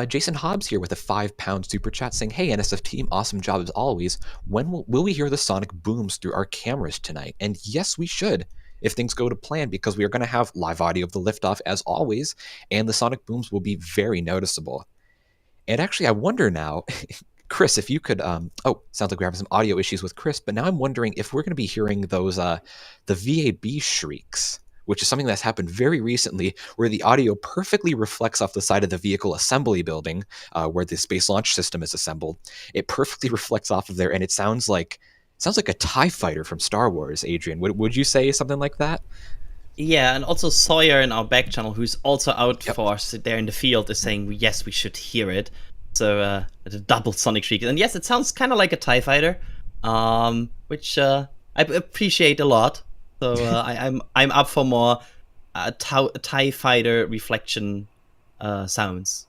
Jason Hobbs here with a £5 super chat saying, hey, NSF team, awesome job as always. When will we hear the sonic booms through our cameras tonight? And yes, we should, if things go to plan, because we are going to have live audio of the liftoff as always, and the sonic booms will be very noticeable. And actually, I wonder now, Chris, if you could, sounds like we're having some audio issues with Chris, but now I'm wondering if we're going to be hearing those, the VAB shrieks, which is something that's happened very recently, where the audio perfectly reflects off the side of the vehicle assembly building, where the Space Launch System is assembled. It perfectly reflects off of there, and it sounds like a TIE fighter from Star Wars, Adrian. Would you say something like that? Yeah, and also Sawyer in our back channel, who's also out for us there in the field, is saying, yes, we should hear it. So, the double sonic shriek. And yes, it sounds kind of like a TIE fighter, which I appreciate a lot. So I'm up for more TIE fighter reflection sounds.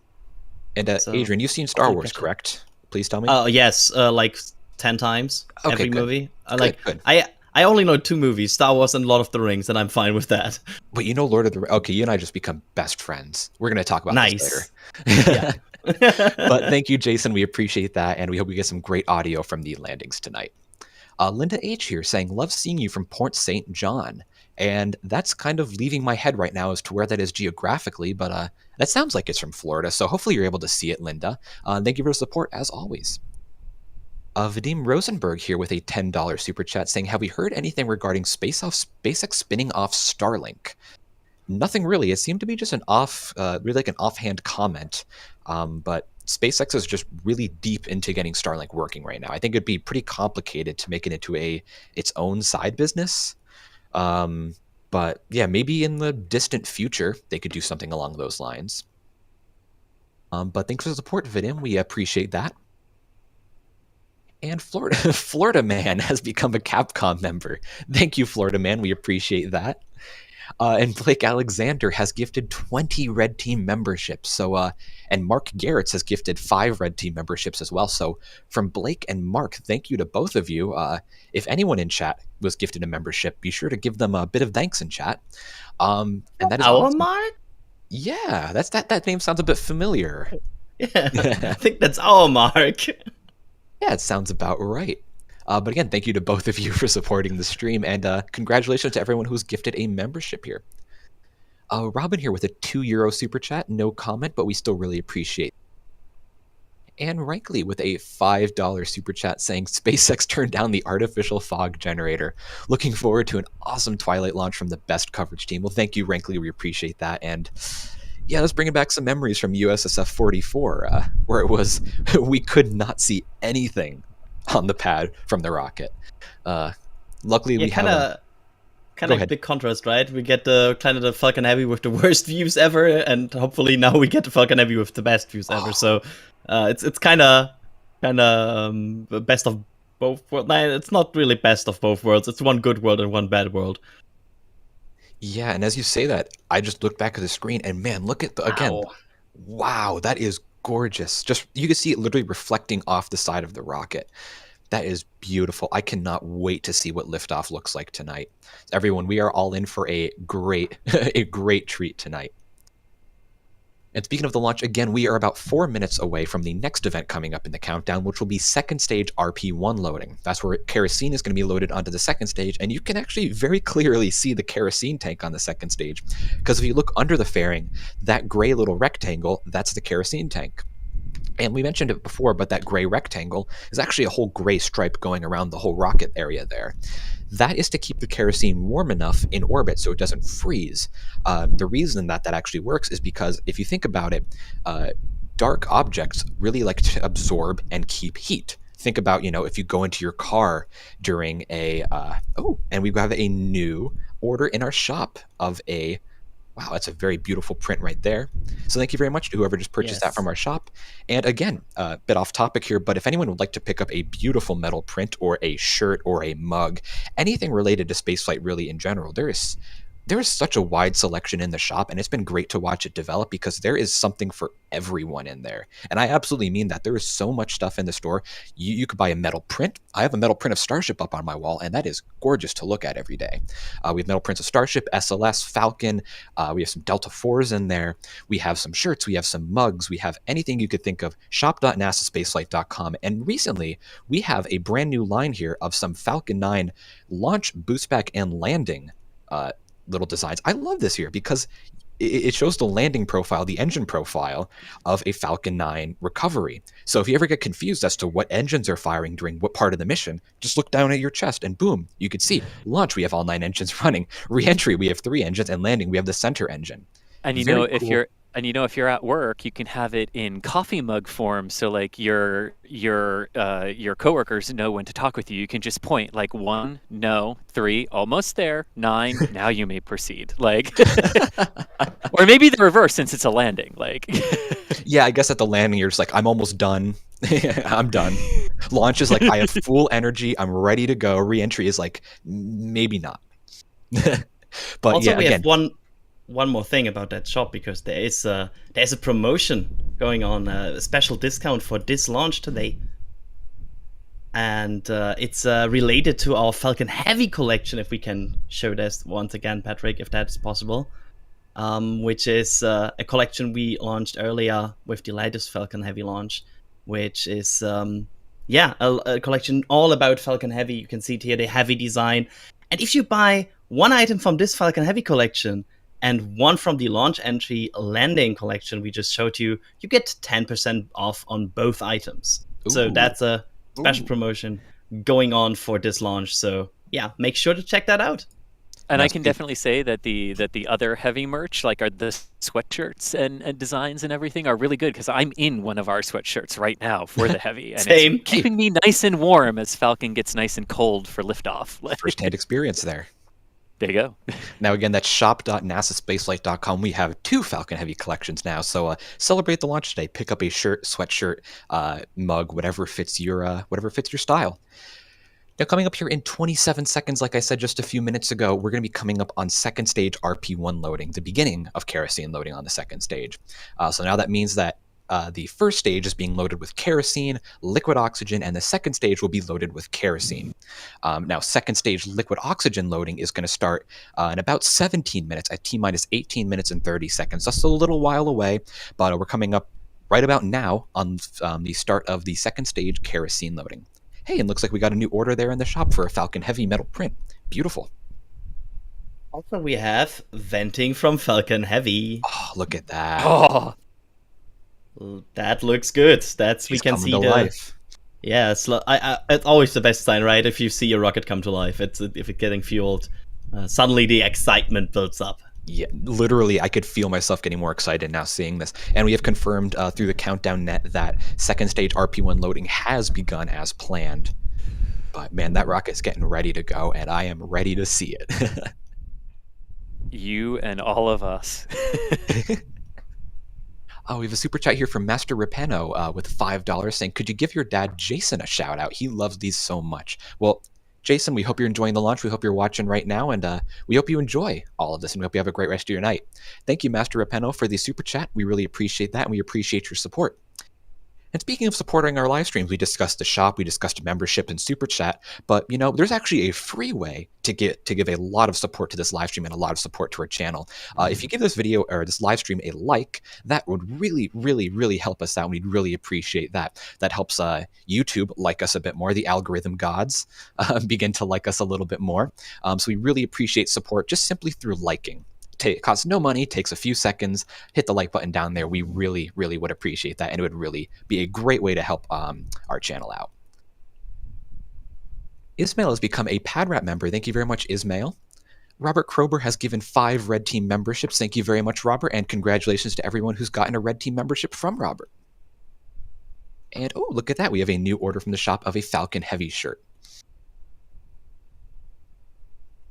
And Adrian, you've seen Star Wars, correct? Please tell me. Oh yes, like 10 times every good. movie. Good. I only know 2 movies, Star Wars and Lord of the Rings, and I'm fine with that. But you know Lord of the Rings. Okay, you and I just become best friends. We're going to talk about this later. Yeah. But thank you, Jason. We appreciate that, and we hope we get some great audio from the landings tonight. Linda H. here saying, love seeing you from Port St. John. And that's kind of leaving my head right now as to where that is geographically, but that sounds like it's from Florida, so hopefully you're able to see it, Linda. Thank you for the support, as always. Vadim Rosenberg here with a $10 super chat saying, have we heard anything regarding SpaceX spinning off Starlink? Nothing really. It seemed to be just really like an offhand comment, but SpaceX is just really deep into getting Starlink working right now. I think it'd be pretty complicated to make it into its own side business. But yeah, maybe in the distant future, they could do something along those lines. But thanks for the support, Vadim. We appreciate that. And Florida Man has become a Capcom member. Thank you, Florida Man. We appreciate that. And Blake Alexander has gifted 20 Red Team memberships. So, and Mark Garretts has gifted 5 Red Team memberships as well. So from Blake and Mark, thank you to both of you. If anyone in chat was gifted a membership, be sure to give them a bit of thanks in chat. And that is our awesome. Mark? Yeah, that name sounds a bit familiar. Yeah, I think that's our Mark. Yeah, it sounds about right. But again, thank you to both of you for supporting the stream, and congratulations to everyone who's gifted a membership here. Robin here with a €2 super chat, no comment, but we still really appreciate it. And Rankley with a $5 super chat saying, SpaceX turned down the artificial fog generator. Looking forward to an awesome Twilight launch from the best coverage team. Well, thank you, Rankley. We appreciate that. And yeah, let's bring back some memories from USSF-64, where it was we could not see anything on the pad from the rocket. Luckily, Yeah, we have kind Go of ahead. big contrast, right? We get the kind of the Falcon Heavy with the worst views ever, and hopefully now we get the Falcon Heavy with the best views ever. So it's kind of the best of both worlds. Nah, it's not really best of both worlds. It's one good world and one bad world. Yeah, and as you say that, I just look back at the screen and man, look at again. Wow. Wow, that is gorgeous. Just you can see it literally reflecting off the side of the rocket. That is beautiful. I cannot wait to see what liftoff looks like tonight. Everyone, we are all in for a great a great treat tonight. And speaking of the launch, again, we are about 4 minutes away from the next event coming up in the countdown, which will be second stage RP1 loading. That's where kerosene is going to be loaded onto the second stage, and you can actually very clearly see the kerosene tank on the second stage. Because if you look under the fairing, that gray little rectangle, that's the kerosene tank. And we mentioned it before, but that gray rectangle is actually a whole gray stripe going around the whole rocket area there. That is to keep the kerosene warm enough in orbit so it doesn't freeze. The reason that actually works is because if you think about it, dark objects really like to absorb and keep heat. Think about, if you go into your car during and we have a new order in our shop of wow, that's a very beautiful print right there. So thank you very much to whoever just purchased that from our shop. And again, a bit off topic here, but if anyone would like to pick up a beautiful metal print or a shirt or a mug, anything related to spaceflight really in general, there is such a wide selection in the shop, and it's been great to watch it develop because there is something for everyone in there. And I absolutely mean that. There is so much stuff in the store. You could buy a metal print. I have a metal print of Starship up on my wall, and that is gorgeous to look at every day. We have metal prints of Starship, SLS, Falcon. We have some Delta 4s in there. We have some shirts. We have some mugs. We have anything you could think of. Shop.nasaspaceflight.com. And recently, we have a brand new line here of some Falcon 9 launch, boostback, and landing little designs. I love this here because it shows the landing profile, the engine profile of a Falcon 9 recovery. So if you ever get confused as to what engines are firing during what part of the mission, just look down at your chest and boom, you could see launch, we have all 9 engines running. Re-entry, we have 3 engines, and landing, we have the center engine. And if you're at work, you can have it in coffee mug form, so like your coworkers know when to talk with you. You can just point like 1, no, 3, almost there, 9, now you may proceed. Like, or maybe the reverse since it's a landing. Like, yeah, I guess at the landing you're just like, I'm almost done. I'm done. Launch is like, I have full energy. I'm ready to go. Re-entry is like, maybe not. But also, yeah, we again, have one more thing about that shop, because there's a promotion going on, a special discount for this launch today, and it's related to our Falcon Heavy collection. If we can show this once again, Patrick, if that's possible, which is a collection we launched earlier with the latest Falcon Heavy launch, which is a collection all about Falcon Heavy. You can see it here, the heavy design, and if you buy one item from this Falcon Heavy collection and one from the launch entry landing collection we just showed you, you get 10% off on both items. Ooh. So that's a special promotion going on for this launch. So yeah, make sure to check that out. And I can definitely say that the other heavy merch, like are the sweatshirts and designs and everything, are really good, because I'm in one of our sweatshirts right now for the heavy, and Same. It's keeping me nice and warm as Falcon gets nice and cold for liftoff. First-hand experience there. There you go. Now, again, that's shop.nasaspaceflight.com. We have 2 Falcon Heavy collections now, so celebrate the launch today. Pick up a shirt, sweatshirt, mug, whatever fits your style. Now, coming up here in 27 seconds, like I said just a few minutes ago, we're going to be coming up on second stage RP1 loading, the beginning of kerosene loading on the second stage. So now that means that the first stage is being loaded with kerosene, liquid oxygen, and the second stage will be loaded with kerosene. Now, second stage liquid oxygen loading is going to start in about 17 minutes at T-minus 18 minutes and 30 seconds. That's a little while away, but we're coming up right about now on the start of the second stage kerosene loading. Hey, and looks like we got a new order there in the shop for a Falcon Heavy metal print. Beautiful. Also, we have venting from Falcon Heavy. Oh, look at that. Oh, that looks good. We can see the life. Yeah, it's always the best sign, right? If you see a rocket come to life, if it's getting fueled, suddenly the excitement builds up. Yeah, literally, I could feel myself getting more excited now seeing this. And we have confirmed through the countdown net that second stage RP1 loading has begun as planned. But man, that rocket's getting ready to go, and I am ready to see it. You and all of us. Oh, we have a super chat here from Master Rapeno with $5 saying, could you give your dad Jason a shout out? He loves these so much. Well, Jason, we hope you're enjoying the launch. We hope you're watching right now, and we hope you enjoy all of this, and we hope you have a great rest of your night. Thank you, Master Rapeno, for the super chat. We really appreciate that, and we appreciate your support. And speaking of supporting our live streams, we discussed the shop, we discussed membership and super chat, but there's actually a free way to give a lot of support to this live stream and a lot of support to our channel. If you give this video or this live stream a like, that would really, really, really help us out. We'd really appreciate that. That helps YouTube like us a bit more. The algorithm gods begin to like us a little bit more. So we really appreciate support just simply through liking. It costs no money, takes a few seconds, hit the like button down there. We really, really would appreciate that, and it would really be a great way to help our channel out. Ismail has become a PadRat member. Thank you very much, Ismail. Robert Krober has given 5 Red Team memberships. Thank you very much, Robert, and congratulations to everyone who's gotten a Red Team membership from Robert. And oh, look at that. We have a new order from the shop of a Falcon Heavy shirt.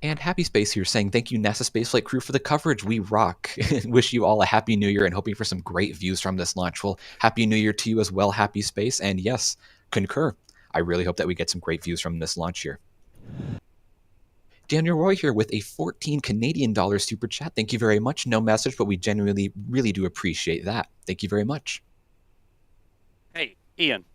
And Happy Space here saying, thank you, NASA Spaceflight crew, for the coverage. We rock. Wish you all a Happy New Year and hoping for some great views from this launch. Well, Happy New Year to you as well, Happy Space. And yes, concur. I really hope that we get some great views from this launch here. Daniel Roy here with a 14 Canadian dollars super chat. Thank you very much. No message, but we genuinely really do appreciate that. Thank you very much. Hey, Ian.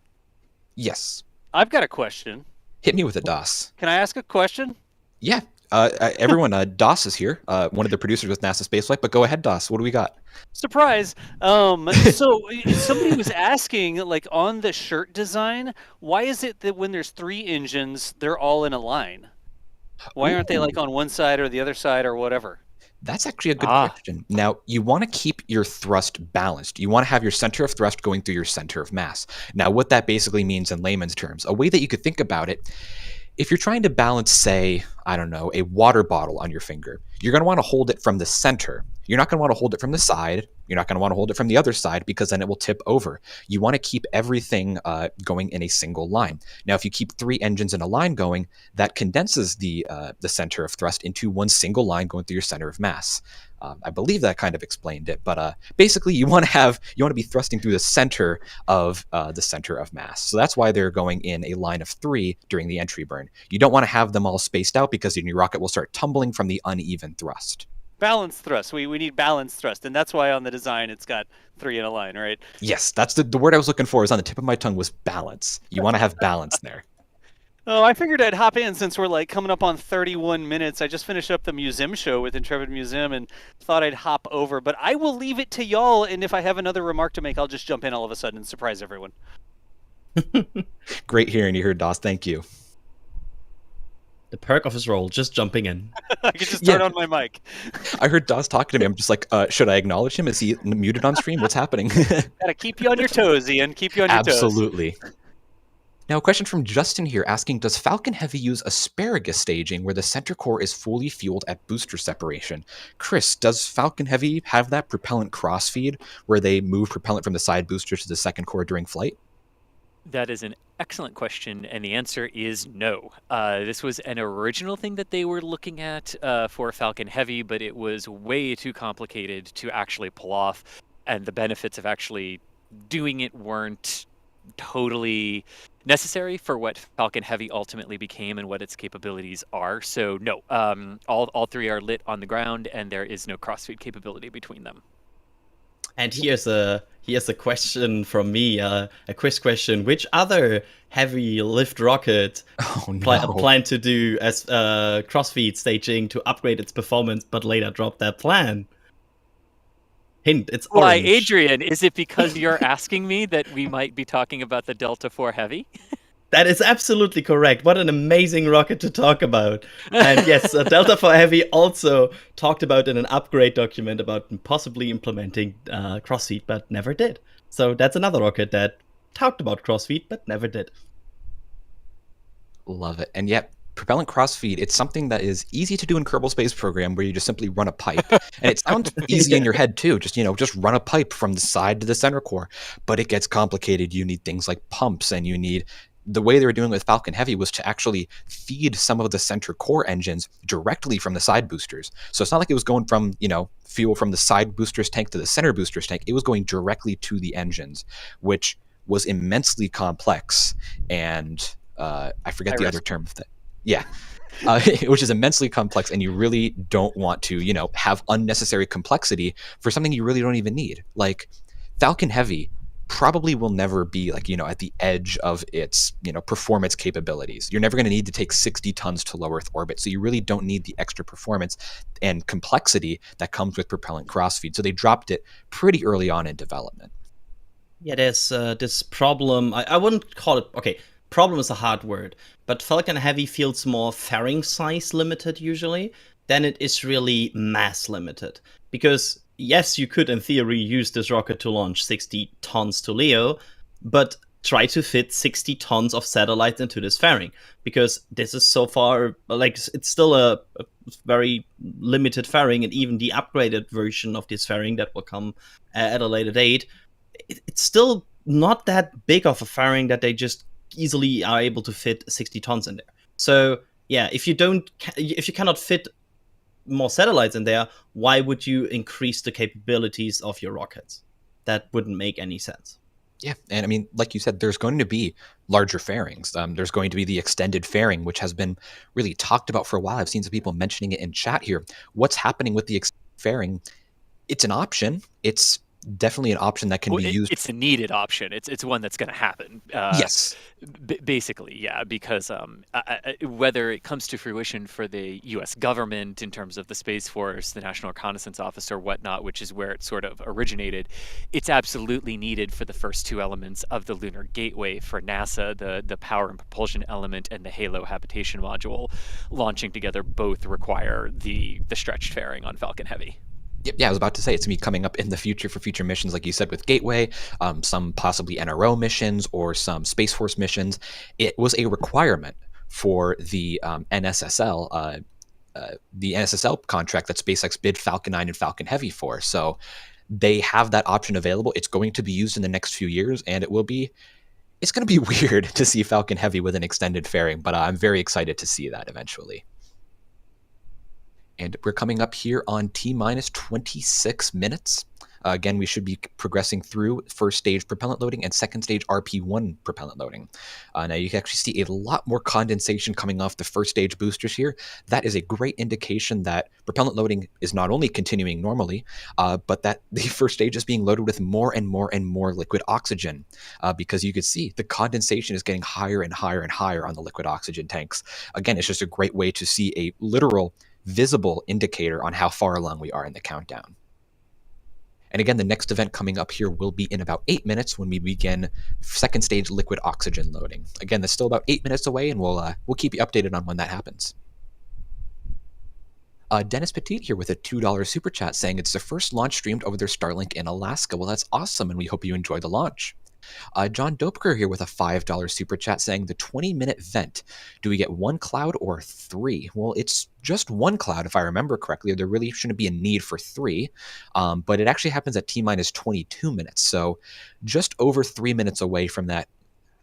Yes. I've got a question. Hit me with a DOS. Can I ask a question? Yeah. Everyone, DOS is here, one of the producers with NASA Spaceflight, but go ahead, DOS. What do we got? Surprise. So somebody was asking, like, on the shirt design, why is it that when there's 3 engines, they're all in a line? Why aren't they, like, on one side or the other side or whatever? That's actually a good question. Now, you want to keep your thrust balanced. You want to have your center of thrust going through your center of mass. Now, what that basically means in layman's terms, a way that you could think about it, if you're trying to balance, say, I don't know, a water bottle on your finger, you're going to want to hold it from the center. You're not going to want to hold it from the side. You're not going to want to hold it from the other side because then it will tip over. You want to keep everything going in a single line. Now, if you keep 3 engines in a line going, that condenses the center of thrust into one single line going through your center of mass. I believe that kind of explained it, but basically you want to be thrusting through the center of mass. So that's why they're going in a line of 3 during the entry burn. You don't want to have them all spaced out because then your rocket will start tumbling from the uneven thrust. Balanced thrust. We need balanced thrust, and that's why on the design it's got 3 in a line, right? Yes, that's the word I was looking for. Is on the tip of my tongue was balance. You want to have balance there. Oh, I figured I'd hop in since we're like coming up on 31 minutes. I just finished up the museum show with Intrepid Museum and thought I'd hop over, but I will leave it to y'all, and if I have another remark to make, I'll just jump in all of a sudden and surprise everyone. Great hearing you here, DOS. Thank you. The perk of his role, just jumping in. I could just turn on my mic. I heard DOS talking to me. I'm just like, should I acknowledge him? Is he muted on stream? What's happening? Gotta keep you on your toes, Ian. Keep you on your toes. Absolutely. Now, a question from Justin here asking, does Falcon Heavy use asparagus staging where the center core is fully fueled at booster separation? Chris, does Falcon Heavy have that propellant crossfeed where they move propellant from the side booster to the second core during flight? That is an excellent question, and the answer is no. This was an original thing that they were looking at for Falcon Heavy, but it was way too complicated to actually pull off, and the benefits of actually doing it weren't totally necessary for what Falcon Heavy ultimately became and what its capabilities are. So no, all 3 are lit on the ground, and there is no crossfeed capability between them. And here's a question from me, a quiz question. Which other heavy lift rocket planned to do as crossfeed staging to upgrade its performance, but later dropped that plan? Hint, it's orange. Why, Adrian, is it because you're asking me that we might be talking about the Delta IV Heavy? That is absolutely correct. What an amazing rocket to talk about. And yes, Delta IV Heavy also talked about in an upgrade document about possibly implementing crossfeed, but never did. So that's another rocket that talked about crossfeed, but never did. Love it. And yet, propellant crossfeed, it's something that is easy to do in Kerbal Space Program where you just simply run a pipe. And it sounds easy in your head too, just run a pipe from the side to the center core. But it gets complicated. You need things like pumps, and you need the way they were doing with Falcon Heavy was to actually feed some of the center core engines directly from the side boosters. So it's not like it was going from, fuel from the side boosters tank to the center boosters tank. It was going directly to the engines, which was immensely complex. And I forget the other term of that. Yeah. Which is immensely complex, and you really don't want to, have unnecessary complexity for something you really don't even need. Like Falcon Heavy probably will never be at the edge of its, performance capabilities. You're never going to need to take 60 tons to low Earth orbit. So you really don't need the extra performance and complexity that comes with propellant crossfeed. So they dropped it pretty early on in development. Yeah, there's this problem. I wouldn't call it, okay, problem is a hard word, but Falcon Heavy feels more fairing size limited usually than it is really mass limited. Because yes, you could in theory use this rocket to launch 60 tons to LEO, but try to fit 60 tons of satellites into this fairing, because this is so far, it's still a very limited fairing, and even the upgraded version of this fairing that will come at a later date, it's still not that big of a fairing that they just easily are able to fit 60 tons in there. So yeah, if you cannot fit more satellites in there, why would you increase the capabilities of your rockets? That wouldn't make any sense. Yeah, and I mean, like you said, there's going to be larger fairings. There's going to be the extended fairing, which has been really talked about for a while. I've seen some people mentioning it in chat here. What's happening with the fairing? It's an option. It's definitely an option that can be used. It's a needed option. It's one that's going to happen. Yes. Basically, yeah, because whether it comes to fruition for the U.S. government in terms of the Space Force, the National Reconnaissance Office, or whatnot, which is where it sort of originated, it's absolutely needed for the first two elements of the Lunar Gateway for NASA, the power and propulsion element and the Halo habitation module launching together both require the stretched fairing on Falcon Heavy. Yeah, I was about to say it's going to be coming up in the future for future missions, like you said, with Gateway, some possibly NRO missions or some Space Force missions. It was a requirement for the NSSL, contract that SpaceX bid Falcon 9 and Falcon Heavy for. So they have that option available. It's going to be used in the next few years, and it's going to be weird to see Falcon Heavy with an extended fairing, but I'm very excited to see that eventually. And we're coming up here on T-minus 26 minutes. Again, we should be progressing through first stage propellant loading and second stage RP1 propellant loading. Now you can actually see a lot more condensation coming off the first stage boosters here. That is a great indication that propellant loading is not only continuing normally, but that the first stage is being loaded with more and more and more liquid oxygen, because you could see the condensation is getting higher and higher and higher on the liquid oxygen tanks. Again, it's just a great way to see a literal visible indicator on how far along we are in the countdown. And again, the next event coming up here will be in about 8 minutes when we begin second stage liquid oxygen loading. Again, that's still about 8 minutes away, and we'll keep you updated on when that happens. Dennis Petit here with a $2 super chat saying it's the first launch streamed over their Starlink in Alaska. Well, that's awesome, and we hope you enjoy the launch. John Dopeker here with a $5 super chat saying the 20-minute vent. Do we get one cloud or three? Well, it's just one cloud, if I remember correctly. There really shouldn't be a need for three, but it actually happens at T-minus 22 minutes. So just over 3 minutes away from that.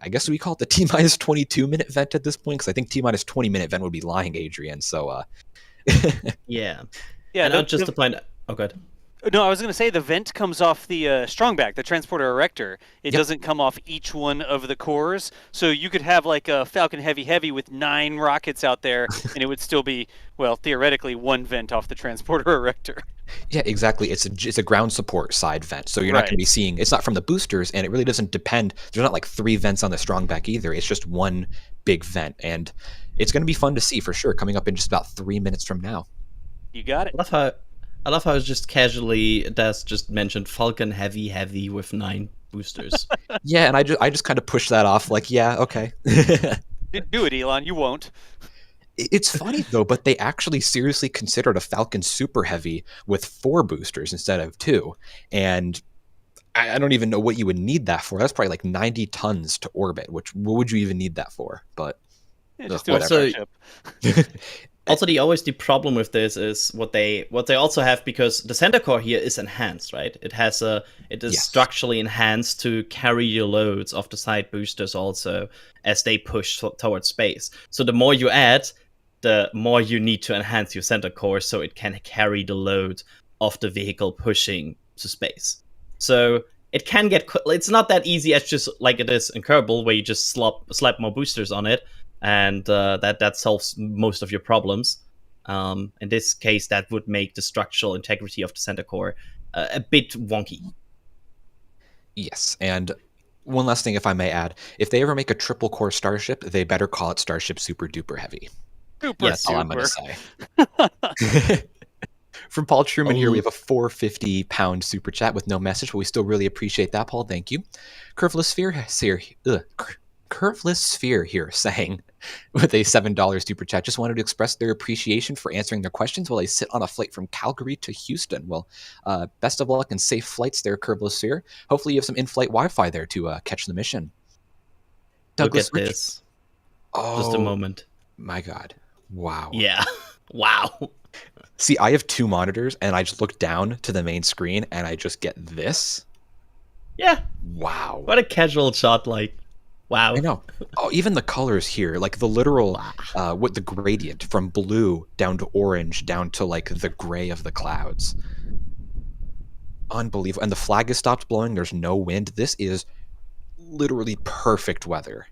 I guess we call it the T-minus 22-minute vent at this point, because I think T-minus 20-minute vent would be lying, Adrian. So, yeah. Yeah, and just to point out, oh, good. No, I was going to say the vent comes off the strongback, the transporter erector. It doesn't come off each one of the cores. So you could have like a Falcon Heavy with 9 rockets out there, and it would still be, well, theoretically, one vent off the transporter erector. Yeah, exactly. It's a ground support side vent. So you're not going to be seeing, it's not from the boosters, and it really doesn't depend. There's not like 3 vents on the strongback either. It's just one big vent. And it's going to be fun to see for sure, coming up in just about 3 minutes from now. You got it. I love how it's just casually that's just mentioned Falcon Heavy with 9 boosters. Yeah, and I just kind of push that off, like, yeah, okay. Do it, Elon. You won't. It's funny though, but they actually seriously considered a Falcon Super Heavy with 4 boosters instead of 2, and I don't even know what you would need that for. That's probably like 90 tons to orbit. What would you even need that for? But Just do a whatever. Starship. Also, the problem with this is what they also have, because the center core here is enhanced, right? It is Yes. structurally enhanced to carry your loads of the side boosters also as they push towards space. So the more you add, the more you need to enhance your center core so it can carry the load of the vehicle pushing to space. So it can get, it's not that easy as just like it is in Kerbal, where you just slap more boosters on it, and that solves most of your problems. In this case, that would make the structural integrity of the center core a bit wonky. Yes, and one last thing, if I may add, if they ever make a triple core Starship, they better call it Starship Super Duper Heavy. Super, Yes, That's all I'm going to super. say. From Paul Truman here, we have a 450-pound super chat with no message, but we still really appreciate that, Paul. Thank you. Curveless Sphere here saying, with a $7 super chat, just wanted to express their appreciation for answering their questions while they sit on a flight from Calgary to Houston. Well, best of luck and safe flights there, Curveless Sphere. Hopefully you have some in-flight Wi-Fi there to catch the mission. Douglas Look at this. Oh, Just a moment. My God. Wow. Yeah. Wow. See, I have two monitors, and I just look down to the main screen, and I just get this. Yeah. Wow. What a casual shot, like. Wow. I know. Oh, even the colors here, like the literal, with the gradient from blue down to orange, down to like the gray of the clouds. Unbelievable. And the flag has stopped blowing. There's no wind. This is literally perfect weather.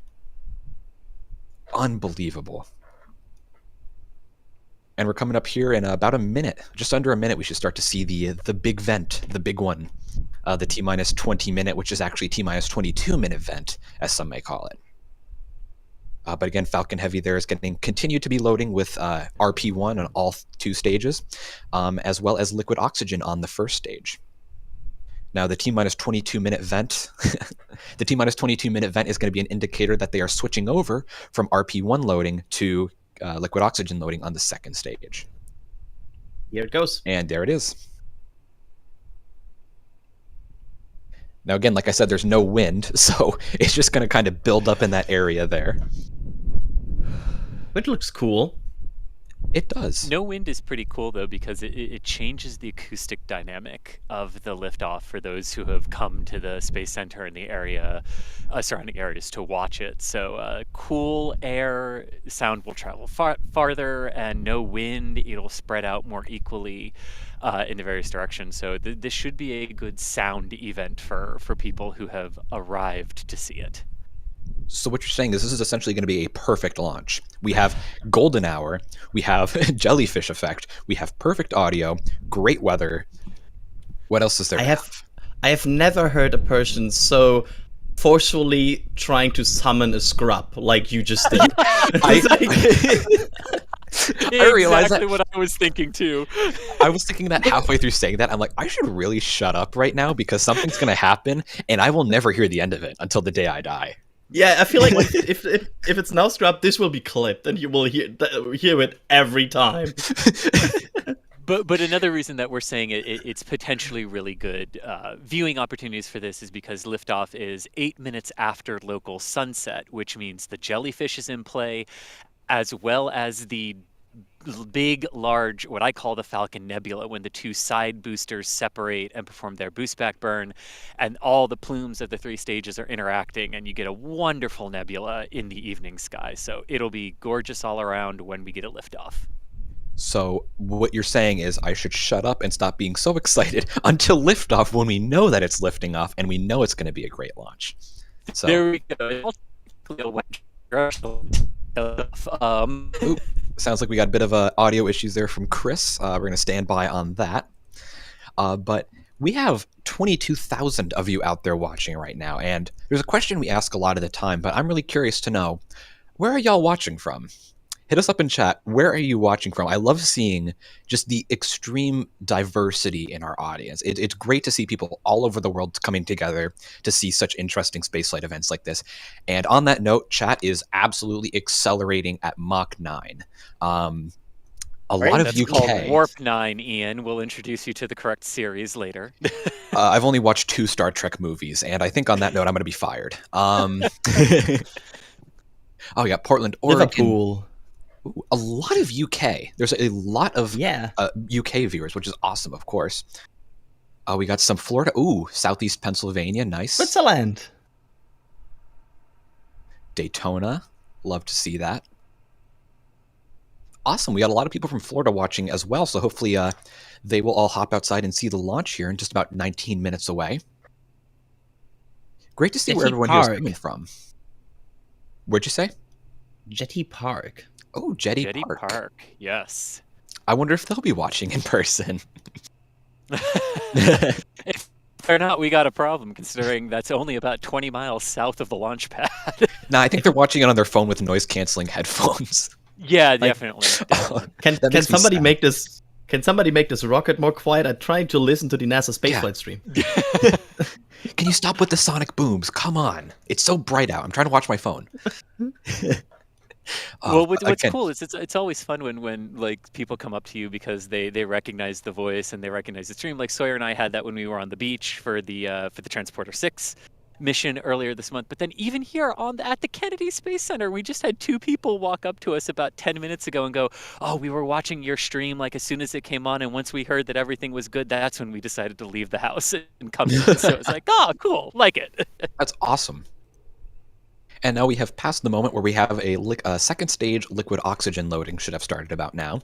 Unbelievable. And we're coming up here in about a minute, just under a minute. We should start to see the big vent, the big one, the T-minus 20 minute, which is actually T-minus 22 minute vent, as some may call it. But again, Falcon Heavy there is getting continued to be loading with RP1 on all two stages, as well as liquid oxygen on the first stage. Now, the T-minus 22 minute vent, the T-minus 22 minute vent is going to be an indicator that they are switching over from RP1 loading to liquid oxygen loading on the second stage. Here it goes. And there it is. Now, again, like I said, there's no wind, so it's just going to kind of build up in that area there. Which looks cool. It does. No wind is pretty cool, though, because it changes the acoustic dynamic of the liftoff for those who have come to the Space Center and the area, surrounding areas to watch it. So cool air, sound will travel farther, and no wind, it'll spread out more equally in the various directions. So this should be a good sound event for people who have arrived to see it. So what you're saying is this is essentially going to be a perfect launch. We have golden hour, we have jellyfish effect, we have perfect audio, great weather. What else is there? I have never heard a person so forcefully trying to summon a scrub like you just did. I realized exactly that. what I was thinking too. I was thinking that halfway through saying that. I'm like, I should really shut up right now because something's going to happen and I will never hear the end of it until the day I die. Yeah, I feel like if it's now scrubbed, this will be clipped, and you will hear it every time. But another reason that we're saying it's potentially really good viewing opportunities for this is because liftoff is 8 minutes after local sunset, which means the jellyfish is in play, as well as the big, large, what I call the Falcon Nebula, when the two side boosters separate and perform their boost back burn, and all the plumes of the three stages are interacting, and you get a wonderful nebula in the evening sky. So it'll be gorgeous all around when we get a liftoff. So what you're saying is I should shut up and stop being so excited until liftoff when we know that it's lifting off and we know it's going to be a great launch. So there we go. Oop, sounds like we got a bit of audio issues there from Chris. We're going to stand by on that. But we have 22,000 of you out there watching right now, and there's a question we ask a lot of the time, but I'm really curious to know, where are y'all watching from? Hit us up in chat. Where are you watching from? I love seeing just the extreme diversity in our audience. It's great to see people all over the world coming together to see such interesting spaceflight events like this. And on that note, chat is absolutely accelerating at Mach 9. A lot of That's UK. called Warp 9, Ian. We'll introduce you to the correct series later. I've only watched 2 Star Trek movies, and I think on that note, I'm going to be fired. Oh, yeah, Portland, Oregon. Liverpool. Ooh, a lot of UK. There's a lot of Yeah. UK viewers, which is awesome, of course. We got some Florida. Ooh, Southeast Pennsylvania. Nice. Switzerland. Daytona. Love to see that. Awesome. We got a lot of people from Florida watching as well, so hopefully they will all hop outside and see the launch here in just about 19 minutes away. Great to see where everyone here is coming from. What'd you say? Jetty Park. Oh, Jetty Park. Yes. I wonder if they'll be watching in person. If they're not, we got a problem, considering that's only about 20 miles south of the launch pad. Nah, I think they're watching it on their phone with noise-canceling headphones. Yeah, definitely. Can somebody make this? Can somebody make this rocket more quiet? I'm trying to listen to the NASA spaceflight stream. Can you stop with the sonic booms? Come on, it's so bright out. I'm trying to watch my phone. Well, what's cool is it's always fun when like people come up to you because they recognize the voice and they recognize the stream. Like Sawyer and I had that when we were on the beach for the Transporter 6 mission earlier this month. But then even here at the Kennedy Space Center, we just had 2 people walk up to us about 10 minutes ago and go, "Oh, we were watching your stream like as soon as it came on, and once we heard that everything was good, that's when we decided to leave the house and come in." So it's like, "Oh, cool, like it." That's awesome. And now we have passed the moment where we have a second stage liquid oxygen loading should have started about now.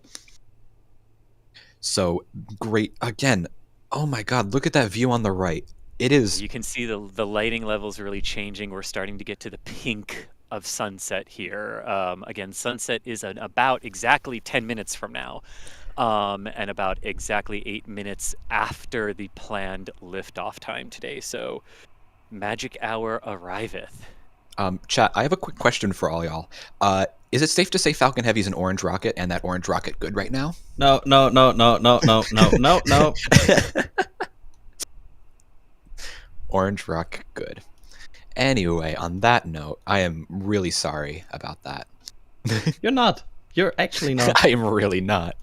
So great. Again, oh my god, look at that view on the right. It is... You can see the lighting levels really changing. We're starting to get to the pink of sunset here. Again, sunset is about exactly 10 minutes from now. And about exactly 8 minutes after the planned liftoff time today. So magic hour arriveth. Chat, I have a quick question for all y'all. Is it safe to say Falcon Heavy is an orange rocket and that orange rocket good right now? No. Orange rocket good. Anyway, on that note, I am really sorry about that. You're not. You're actually not. I am really not.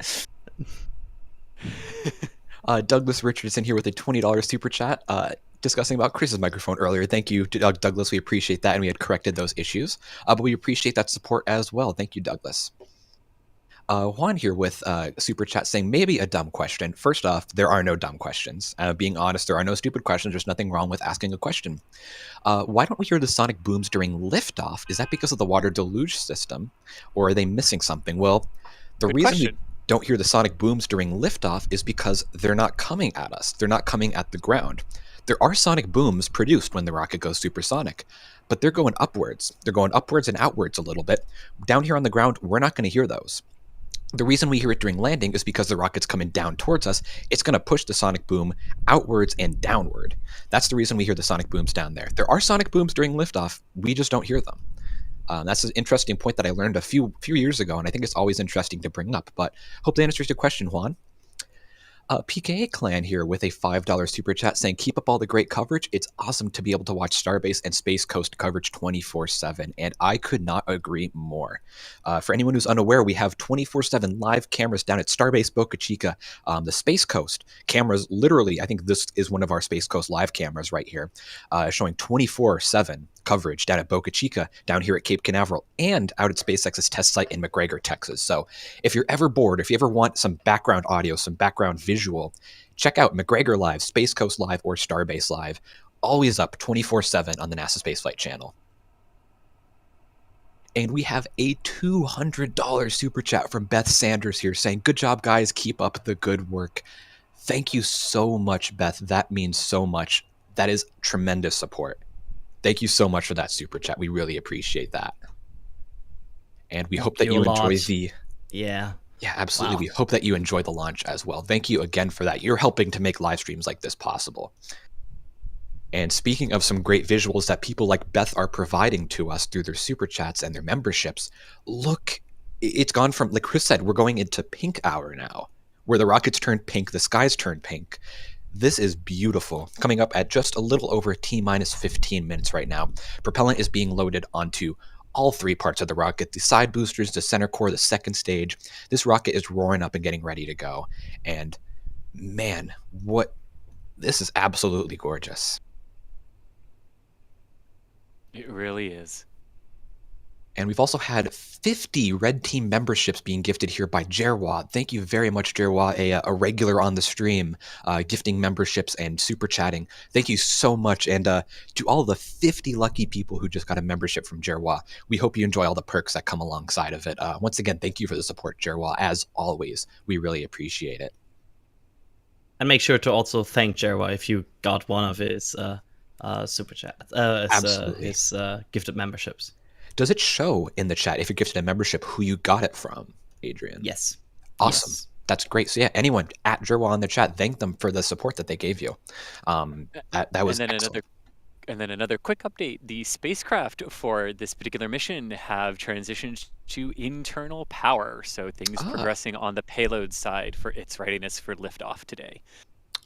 Douglas Richardson here with a $20 super chat. Discussing about Chris's microphone earlier. Thank you, Douglas. We appreciate that, and we had corrected those issues. But we appreciate that support as well. Thank you, Douglas. Juan here with super chat saying maybe a dumb question. First off, there are no dumb questions. Being honest, there are no stupid questions. There's nothing wrong with asking a question. Why don't we hear the sonic booms during liftoff? Is that because of the water deluge system, or are they missing something? Well, the reason we don't hear the sonic booms during liftoff is because they're not coming at us. They're not coming at the ground. There are sonic booms produced when the rocket goes supersonic, but they're going upwards. They're going upwards and outwards a little bit. Down here on the ground, we're not going to hear those. The reason we hear it during landing is because the rocket's coming down towards us. It's going to push the sonic boom outwards and downward. That's the reason we hear the sonic booms down there. There are sonic booms during liftoff. We just don't hear them. That's an interesting point that I learned a few years ago, and I think it's always interesting to bring up. But hope that answers your question, Juan. PKA Clan here with a $5 super chat saying, keep up all the great coverage. It's awesome to be able to watch Starbase and Space Coast coverage 24/7, and I could not agree more. For anyone who's unaware, we have 24/7 live cameras down at Starbase Boca Chica, the Space Coast. Cameras, literally, I think this is one of our Space Coast live cameras right here, showing 24/7 coverage down at Boca Chica, down here at Cape Canaveral, and out at SpaceX's test site in McGregor, Texas. So if you're ever bored, if you ever want some background audio, some background visual, check out McGregor Live, Space Coast Live, or Starbase Live. Always up 24/7 on the NASA Spaceflight channel. And we have a $200 super chat from Beth Sanders here saying, good job, guys. Keep up the good work. Thank you so much, Beth. That means so much. That is tremendous support. Thank you so much for that super chat. We really appreciate that. And we hope that you enjoy the... Yeah. Yeah, absolutely. Wow. We hope that you enjoy the launch as well. Thank you again for that. You're helping to make live streams like this possible. And speaking of some great visuals that people like Beth are providing to us through their super chats and their memberships, look, it's gone from, like Chris said, we're going into pink hour now, where the rockets turn pink, the skies turn pink. This is beautiful. Coming up at just a little over T-minus 15 minutes right now. Propellant is being loaded onto all 3 parts of the rocket, the side boosters, the center core, the second stage. This rocket is roaring up and getting ready to go. And man, this is absolutely gorgeous. It really is. And we've also had 50 Red Team memberships being gifted here by Jerwa. Thank you very much, Jerwa, a regular on the stream, gifting memberships and super chatting. Thank you so much. And to all the 50 lucky people who just got a membership from Jerwa, we hope you enjoy all the perks that come alongside of it. Once again, thank you for the support, Jerwa. As always, we really appreciate it. And make sure to also thank Jerwa if you got one of his super chat, his gifted memberships. Does it show in the chat if you're gifted a membership who you got it from, Adrian? Yes. Awesome. Yes. That's great. So yeah, anyone at Jerwa in the chat, thank them for the support that they gave you. That was excellent. And then another quick update. The spacecraft for this particular mission have transitioned to internal power. So things progressing on the payload side for its readiness for liftoff today.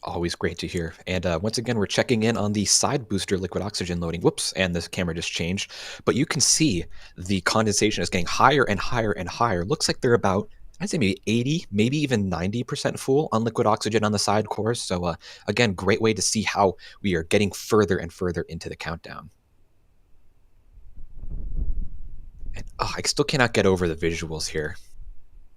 Always great to hear. And once again, we're checking in on the side booster liquid oxygen loading. Whoops, and the camera just changed. But you can see the condensation is getting higher and higher and higher. Looks like they're about, I'd say maybe 80, maybe even 90% full on liquid oxygen on the side cores. So again, great way to see how we are getting further and further into the countdown. And I still cannot get over the visuals here.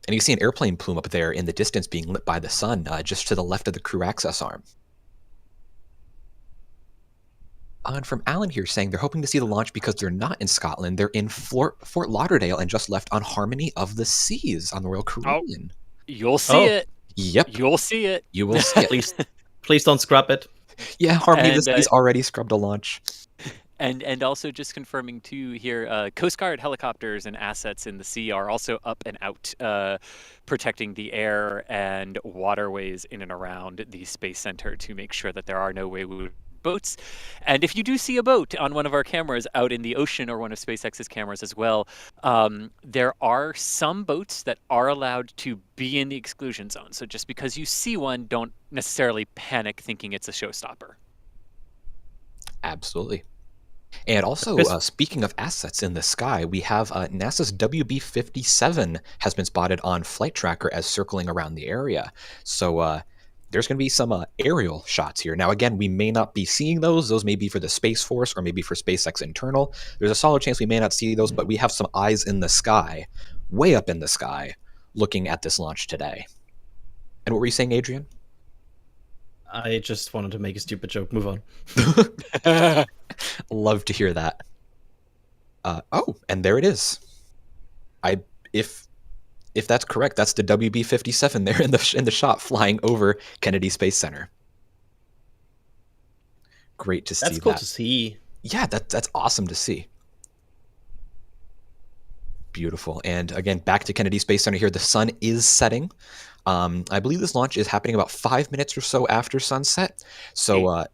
And you see an airplane plume up there in the distance being lit by the sun, just to the left of the crew access arm. And from Alan here saying they're hoping to see the launch because they're not in Scotland. They're in Fort Lauderdale and just left on Harmony of the Seas on the Royal Caribbean. You'll see it. Yep. You'll see it. You will see it. Please don't scrub it. Yeah, Harmony of the Seas already scrubbed a launch. And also just confirming too here, Coast Guard helicopters and assets in the sea are also up and out, protecting the air and waterways in and around the Space Center to make sure that there are no wayward boats. And if you do see a boat on one of our cameras out in the ocean or one of SpaceX's cameras as well, there are some boats that are allowed to be in the exclusion zone. So just because you see one, don't necessarily panic thinking it's a showstopper. Absolutely. And also, speaking of assets in the sky, we have NASA's WB-57 has been spotted on Flight Tracker as circling around the area. So there's going to be some aerial shots here. Now, again, we may not be seeing those. Those may be for the Space Force or maybe for SpaceX internal. There's a solid chance we may not see those, but we have some eyes in the sky, way up in the sky, looking at this launch today. And what were you saying, Adrian? I just wanted to make a stupid joke. Move on. Love to hear that. Oh, and there it is. If that's correct, that's the WB-57 there in the shot flying over Kennedy Space Center. Great to see that. That's cool to see. Yeah, that's awesome to see. Beautiful. And again, back to Kennedy Space Center here. The sun is setting. I believe this launch is happening about 5 minutes or so after sunset. So, what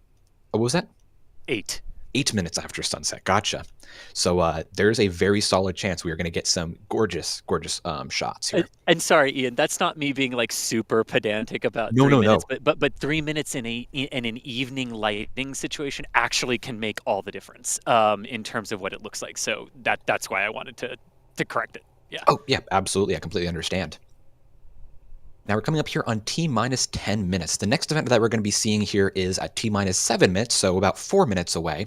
was that? 8 minutes after sunset. Gotcha. So there's a very solid chance we are going to get some gorgeous shots here. And sorry, Ian, that's not me being like super pedantic about no, 3 minutes, no. But 3 minutes in an evening lighting situation actually can make all the difference in terms of what it looks like. So that's why I wanted to correct it. Yeah. Oh yeah, absolutely. I completely understand. Now we're coming up here on T-minus 10 minutes. The next event that we're going to be seeing here is at T-minus 7 minutes, so about 4 minutes away.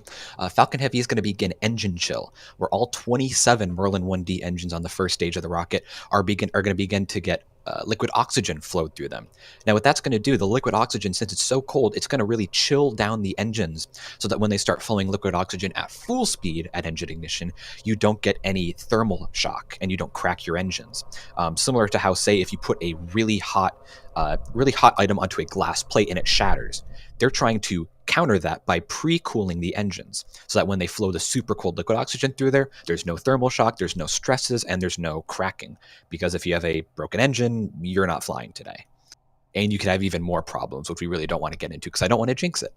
Falcon Heavy is going to begin engine chill, where all 27 Merlin 1D engines on the first stage of the rocket are going to begin to get liquid oxygen flowed through them. Now what that's going to do, the liquid oxygen, since it's so cold, it's going to really chill down the engines so that when they start flowing liquid oxygen at full speed at engine ignition, you don't get any thermal shock and you don't crack your engines. Similar to how, say, if you put a really hot item onto a glass plate and it shatters, they're trying to counter that by pre-cooling the engines so that when they flow the super cold liquid oxygen through there, there's no thermal shock, there's no stresses, and there's no cracking. Because if you have a broken engine, you're not flying today. And you could have even more problems, which we really don't want to get into because I don't want to jinx it.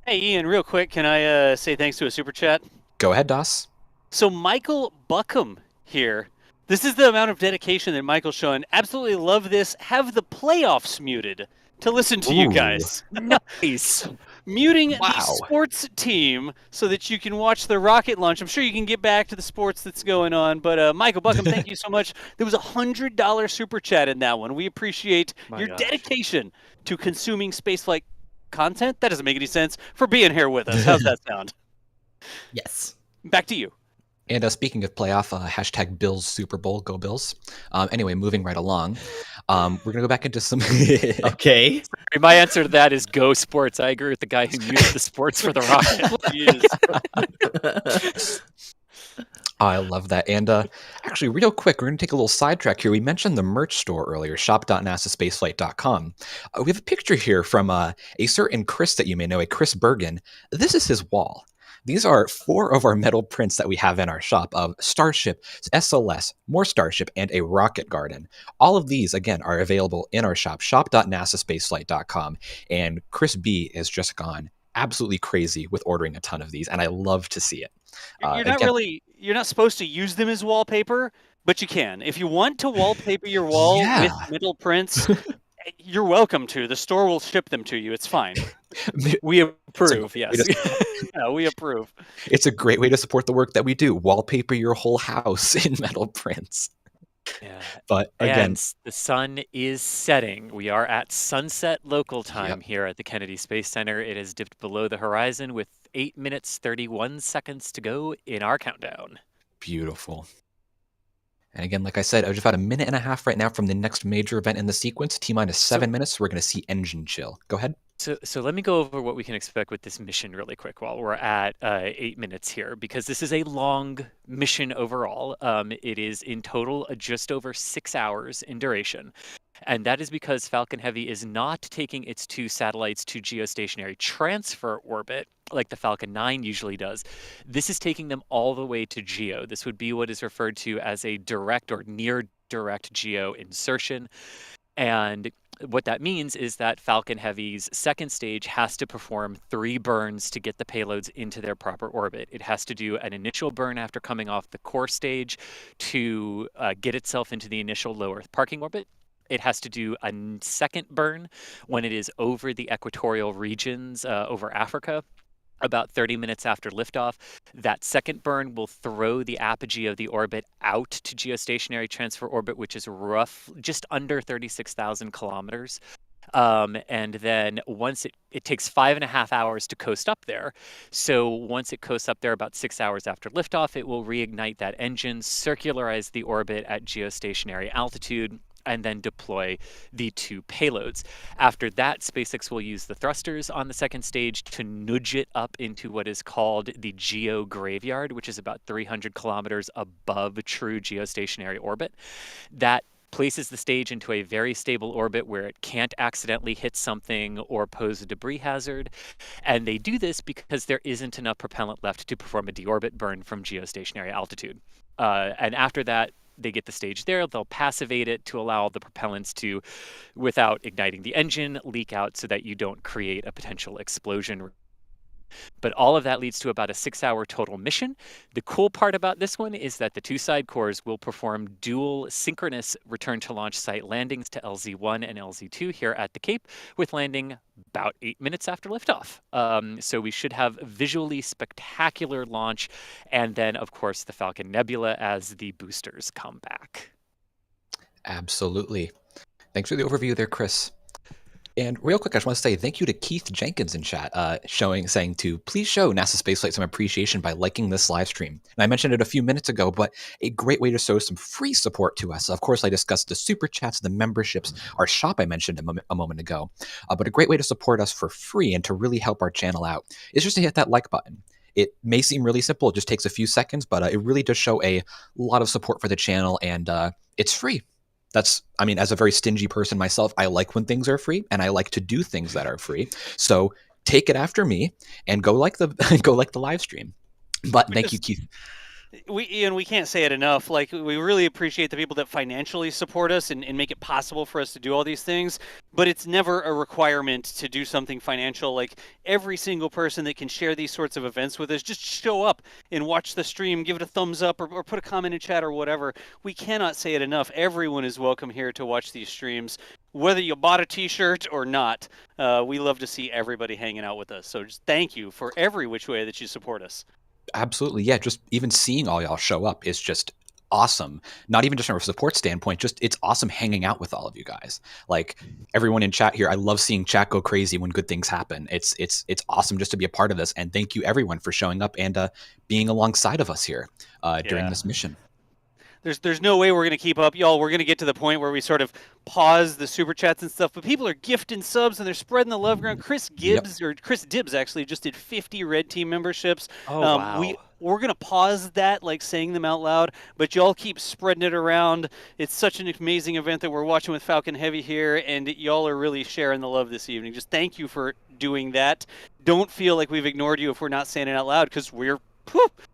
Hey, Ian, real quick, can I say thanks to a super chat? Go ahead, Das. So Michael Buckham here. This is the amount of dedication that Michael's showing. Absolutely love this. Have the playoffs muted to listen to you guys. Nice. Muting the sports team so that you can watch the rocket launch. I'm sure you can get back to the sports that's going on. But Michael Buckham, thank you so much. There was a $100 super chat in that one. We appreciate your dedication to consuming spaceflight content. That doesn't make any sense. For being here with us. How's that sound? Yes. Back to you. And speaking of playoff, hashtag Bills Super Bowl, go Bills. Anyway, moving right along, we're going to go back into some... Okay. My answer to that is go sports. I agree with the guy who used the sports for the rocket. I love that. And actually, real quick, we're going to take a little sidetrack here. We mentioned the merch store earlier, shop.nasaspaceflight.com. We have a picture here from a certain Chris that you may know, a Chris Bergen. This is his wall. These are 4 of our metal prints that we have in our shop of Starship, SLS, more Starship, and a rocket garden. All of these, again, are available in our shop, shop.nasaspaceflight.com. And Chris B has just gone absolutely crazy with ordering a ton of these, and I love to see it. You're not supposed to use them as wallpaper, but you can. If you want to wallpaper your wall with metal prints, you're welcome to. The store will ship them to you. It's fine. We approve, yes. Yeah, we approve. It's a great way to support the work that we do. Wallpaper your whole house in metal prints. Yeah. But again, and the sun is setting. We are at sunset local time here at the Kennedy Space Center. It has dipped below the horizon with 8 minutes 31 seconds to go in our countdown. Beautiful. And again, like I said, just about a minute and a half right now from the next major event in the sequence. T-minus 7 minutes, we're going to see engine chill. Go ahead. So let me go over what we can expect with this mission really quick while we're at 8 minutes here, because this is a long mission overall. It is in total just over 6 hours in duration. And that is because Falcon Heavy is not taking its 2 satellites to geostationary transfer orbit like the Falcon 9 usually does. This is taking them all the way to geo. This would be what is referred to as a direct or near direct geo insertion. And what that means is that Falcon Heavy's second stage has to perform 3 burns to get the payloads into their proper orbit. It has to do an initial burn after coming off the core stage to get itself into the initial low Earth parking orbit. It has to do a second burn when it is over the equatorial regions over Africa, about 30 minutes after liftoff. That second burn will throw the apogee of the orbit out to geostationary transfer orbit, which is just under 36,000 kilometers. And then once it takes 5.5 hours to coast up there. So once it coasts up there about 6 hours after liftoff, it will reignite that engine, circularize the orbit at geostationary altitude, and then deploy the 2 payloads. After that, SpaceX will use the thrusters on the second stage to nudge it up into what is called the geo graveyard, which is about 300 kilometers above true geostationary orbit. That places the stage into a very stable orbit where it can't accidentally hit something or pose a debris hazard. And they do this because there isn't enough propellant left to perform a deorbit burn from geostationary altitude. And after that, they get the stage there, they'll passivate it to allow the propellants to, without igniting the engine, leak out so that you don't create a potential explosion. But all of that leads to about a 6-hour total mission. The cool part about this one is that the 2 side cores will perform dual synchronous return to launch site landings to LZ1 and LZ2 here at the Cape, with landing about 8 minutes after liftoff. So we should have visually spectacular launch, and then, of course, the Falcon Nebula as the boosters come back. Absolutely. Thanks for the overview there, Chris. And real quick, I just want to say thank you to Keith Jenkins in chat, saying to please show NASA Spaceflight some appreciation by liking this live stream. And I mentioned it a few minutes ago, but a great way to show some free support to us. Of course, I discussed the super chats, the memberships, our shop I mentioned a moment ago. But a great way to support us for free and to really help our channel out is just to hit that like button. It may seem really simple. It just takes a few seconds, but it really does show a lot of support for the channel, and it's free. As a very stingy person myself, I like when things are free, and I like to do things that are free. So take it after me and go like the live stream. But thank you, Keith. We can't say it enough. Like, we really appreciate the people that financially support us and make it possible for us to do all these things. But it's never a requirement to do something financial. Like, every single person that can share these sorts of events with us, just show up and watch the stream, give it a thumbs up, or put a comment in chat or whatever. We cannot say it enough. Everyone is welcome here to watch these streams, whether you bought a t-shirt or not. We love to see everybody hanging out with us. So just thank you for every which way that you support us. Absolutely. Yeah, just even seeing all y'all show up is just awesome. Not even just from a support standpoint, just it's awesome hanging out with all of you guys. Like everyone in chat here, I love seeing chat go crazy when good things happen. It's awesome just to be a part of this. And thank you everyone for showing up and being alongside of us here during this mission. There's no way we're going to keep up, y'all. We're going to get to the point where we sort of pause the super chats and stuff, but people are gifting subs and they're spreading the love around. Chris Dibbs actually just did 50 red team memberships. Oh, wow. We're going to pause that, like saying them out loud, but y'all keep spreading it around. It's such an amazing event that we're watching with Falcon Heavy here, and y'all are really sharing the love this evening. Just thank you for doing that. Don't feel like we've ignored you if we're not saying it out loud, because we're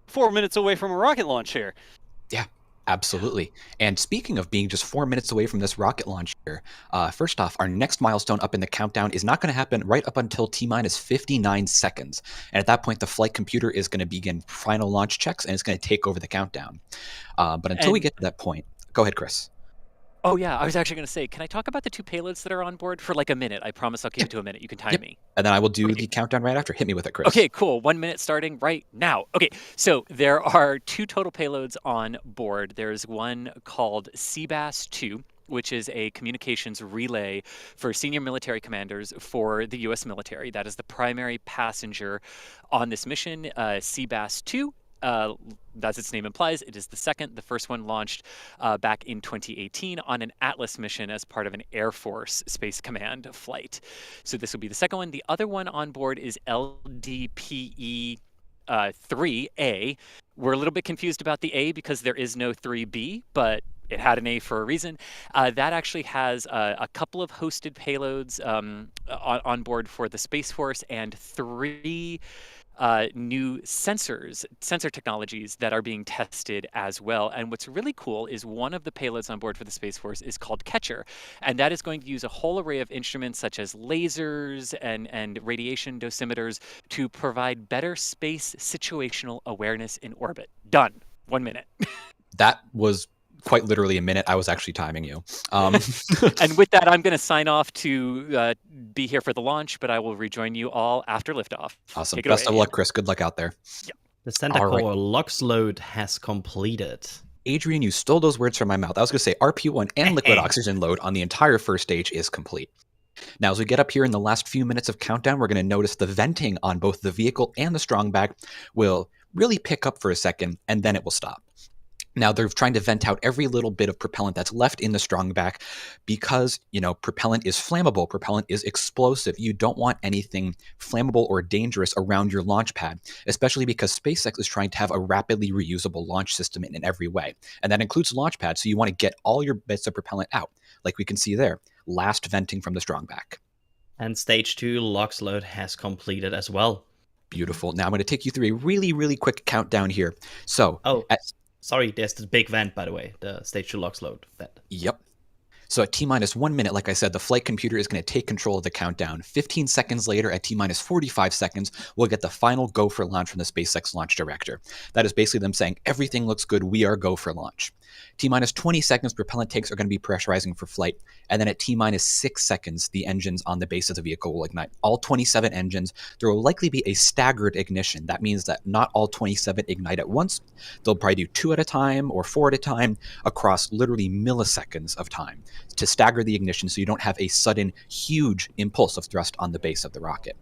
4 minutes away from a rocket launch here. Yeah. Absolutely. And speaking of being just 4 minutes away from this rocket launch here, first off, our next milestone up in the countdown is not going to happen right up until T-minus 59 seconds. And at that point, the flight computer is going to begin final launch checks and it's going to take over the countdown. But until we get to that point, go ahead, Chris. Oh, yeah. I was actually going to say, can I talk about the 2 payloads that are on board for like a minute? I promise I'll keep it to a minute. You can time me. And then I will do the countdown right after. Hit me with it, Chris. Okay, cool. 1 minute starting right now. Okay, so there are 2 total payloads on board. There's one called Starbase-2, which is a communications relay for senior military commanders for the U.S. military. That is the primary passenger on this mission. Starbase-2. As its name implies, it is the second. The first one launched back in 2018 on an Atlas mission as part of an Air Force Space Command flight. So this will be the second one. The other one on board is LDPE 3A. We're a little bit confused about the A because there is no 3B, but it had an A for a reason. That actually has a couple of hosted payloads on board for the Space Force and 3 new sensor technologies that are being tested as well. And what's really cool is one of the payloads on board for the Space Force is called Catcher, and that is going to use a whole array of instruments such as lasers and radiation dosimeters to provide better space situational awareness in orbit. Done. 1 minute. That was quite literally a minute. I was actually timing you. And with that, I'm going to sign off to be here for the launch, but I will rejoin you all after liftoff. Awesome. Best of luck, Chris. Good luck out there. Yeah. The center core LOX load has completed. Adrian, you stole those words from my mouth. I was going to say RP1 and liquid oxygen load on the entire first stage is complete. Now, as we get up here in the last few minutes of countdown, we're going to notice the venting on both the vehicle and the strong bag will really pick up for a second, and then it will stop. Now, they're trying to vent out every little bit of propellant that's left in the strong back because, propellant is flammable. Propellant is explosive. You don't want anything flammable or dangerous around your launch pad, especially because SpaceX is trying to have a rapidly reusable launch system in every way. And that includes launch pads, so you want to get all your bits of propellant out, like we can see there. Last venting from the strong back. And stage 2 LOX load has completed as well. Beautiful. Now I'm going to take you through a really, really quick countdown here. So, sorry, there's the big vent, by the way, the stage 2 LOX load vent. Yep. So at T-minus 1 minute, like I said, the flight computer is going to take control of the countdown. 15 seconds later, at T-minus 45 seconds, we'll get the final go for launch from the SpaceX launch director. That is basically them saying, everything looks good, we are go for launch. T-minus 20 seconds, propellant tanks are going to be pressurizing for flight. And then at T-minus 6 seconds, the engines on the base of the vehicle will ignite. All 27 engines. There will likely be a staggered ignition. That means that not all 27 ignite at once. They'll probably do 2 at a time or 4 at a time across literally milliseconds of time to stagger the ignition so you don't have a sudden, huge impulse of thrust on the base of the rocket.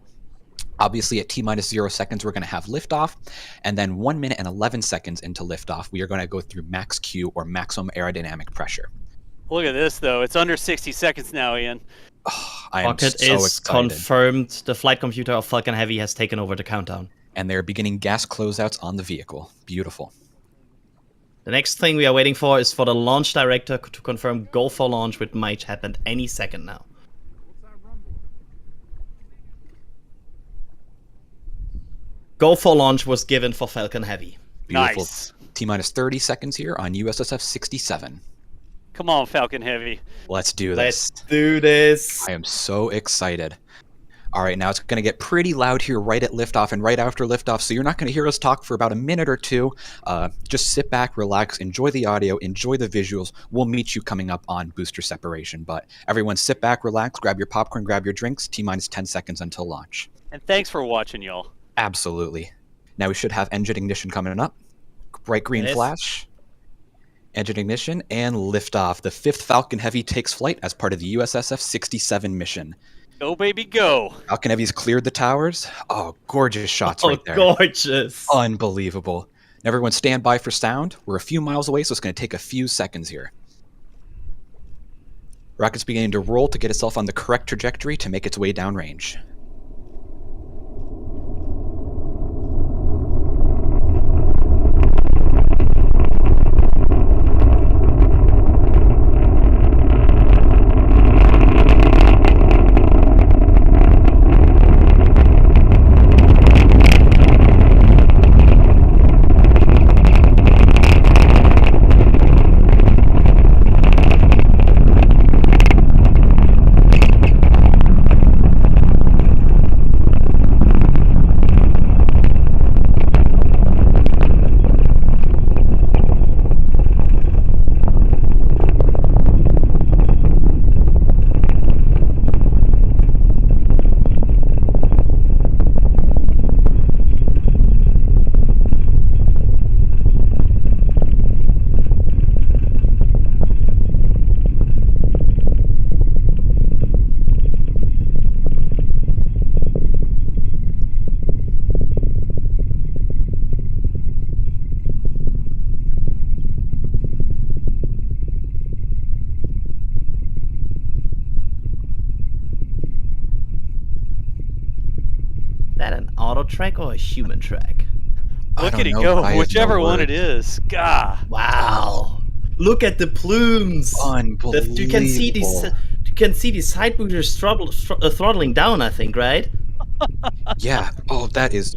Obviously, at T-minus 0 seconds, we're going to have liftoff, and then 1 minute and 11 seconds into liftoff, we are going to go through max Q, or maximum aerodynamic pressure. Look at this, though. It's under 60 seconds now, Ian. Oh, I am Rocket so is excited. confirmed. The flight computer of Falcon Heavy has taken over the countdown. And they're beginning gas closeouts on the vehicle. Beautiful. The next thing we are waiting for is for the launch director to confirm go for launch, which might happen any second now. Go for launch was given for Falcon Heavy. Beautiful. Nice. T-minus 30 seconds here on USSF-67. Come on, Falcon Heavy. Let's do this. Let's do this. I am so excited. All right, now it's going to get pretty loud here right at liftoff and right after liftoff, so you're not going to hear us talk for about a minute or two. Just sit back, relax, enjoy the audio, enjoy the visuals. We'll meet you coming up on booster separation, but everyone sit back, relax, grab your popcorn, grab your drinks. T-minus 10 seconds until launch. And thanks for watching, y'all. Absolutely. Now we should have engine ignition coming up. Bright green flash. Engine ignition and liftoff. The 5th Falcon Heavy takes flight as part of the USSF-67 mission. Go, baby, go. Falcon Heavy's cleared the towers. Oh, gorgeous shots right there. Gorgeous. Unbelievable. Everyone stand by for sound. We're a few miles away, so it's going to take a few seconds here. Rocket's beginning to roll to get itself on the correct trajectory to make its way downrange. That an auto track or a human track? Look at it go, whichever one it is. Gah. Wow. Look at the plumes. Unbelievable. You can see these side booters throttling down, I think, right? Yeah. Oh, that is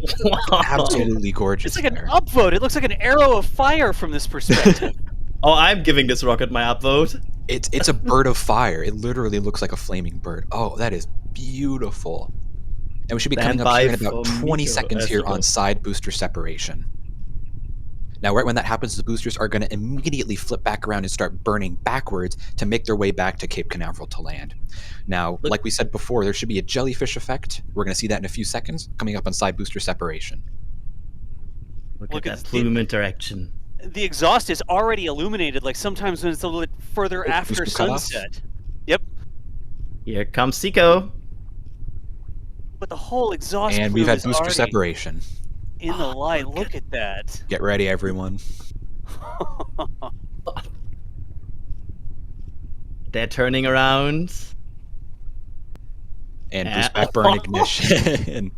absolutely gorgeous. It's like an upvote. It looks like an arrow of fire from this perspective. Oh, I'm giving this rocket my upvote. It's a bird of fire. It literally looks like a flaming bird. Oh, that is beautiful. And we should be coming up here in about 20 seconds here on side booster separation. Now, right when that happens, the boosters are going to immediately flip back around and start burning backwards to make their way back to Cape Canaveral to land. Now, like we said before, there should be a jellyfish effect. We're going to see that in a few seconds, coming up on side booster separation. Look at that plume interaction. The exhaust is already illuminated, like sometimes when it's a little bit further after sunset. Yep. Here comes Seiko. But the whole exhaust and we've had booster separation. In the light, look at that. Get ready, everyone. They're turning around. And boost back burn ignition.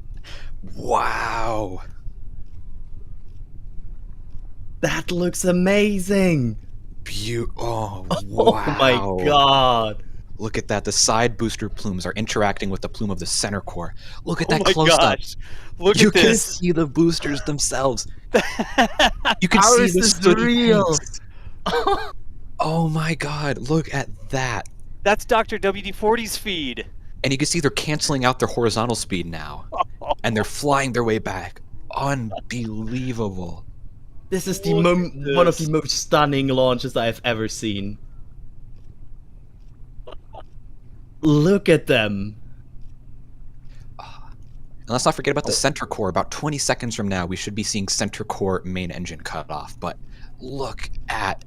Wow. That looks amazing. Oh, wow. Oh my god. Look at that. The side booster plumes are interacting with the plume of the center core. Look at that close-up. Look you at this. can see the boosters themselves. You can How see is the this sooty real? peaks. Oh my god. Look at that. That's Dr. WD-40's feed. And you can see they're canceling out their horizontal speed now. And they're flying their way back. Unbelievable. This is the one of the most stunning launches I've ever seen. Look at them. And let's not forget about the center core. About 20 seconds from now, we should be seeing center core main engine cut off. But look at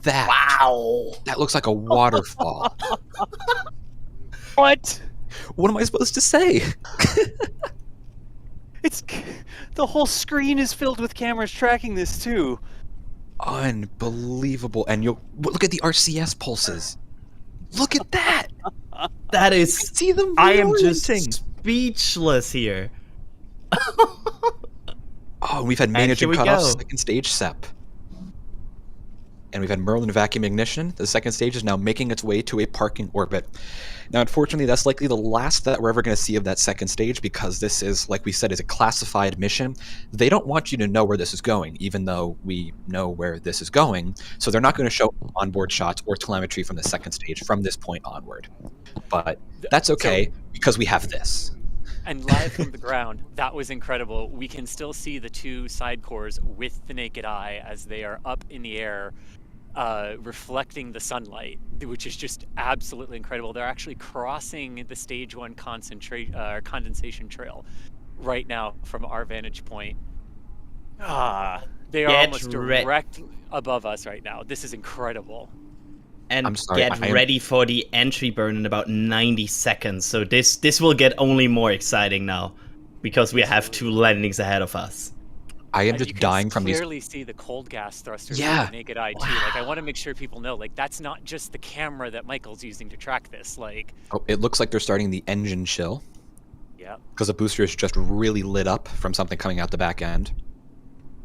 that. Wow. That looks like a waterfall. What? What am I supposed to say? It's the whole screen is filled with cameras tracking this too. Unbelievable. And you'll look at the RCS pulses. Look at that. That is. See them. I am just speechless here. Oh, we've had main engine cutoff, second stage SEP. And we've had Merlin vacuum ignition. The second stage is now making its way to a parking orbit. Now, unfortunately, that's likely the last that we're ever going to see of that second stage because this is, like we said, is a classified mission. They don't want you to know where this is going, even though we know where this is going. So they're not going to show onboard shots or telemetry from the second stage from this point onward. But that's okay because we have this. And live from the ground, that was incredible. We can still see the two side cores with the naked eye as they are up in the air, reflecting the sunlight, which is just absolutely incredible. They're actually crossing the stage one condensation trail right now from our vantage point. They are Get almost re- direct above us right now. This is incredible. And I'm sorry, get ready for the entry burn in about 90 seconds. So this will get only more exciting now, because we have 2 landings ahead of us. I am And just you can dying from these. clearly see the cold gas thrusters Yeah. with the naked eye too. Like I want to make sure people know, like that's not just the camera that Michael's using to track this. Like, Oh, it looks like they're starting the engine chill yeah. because the booster is just really lit up from something coming out the back end.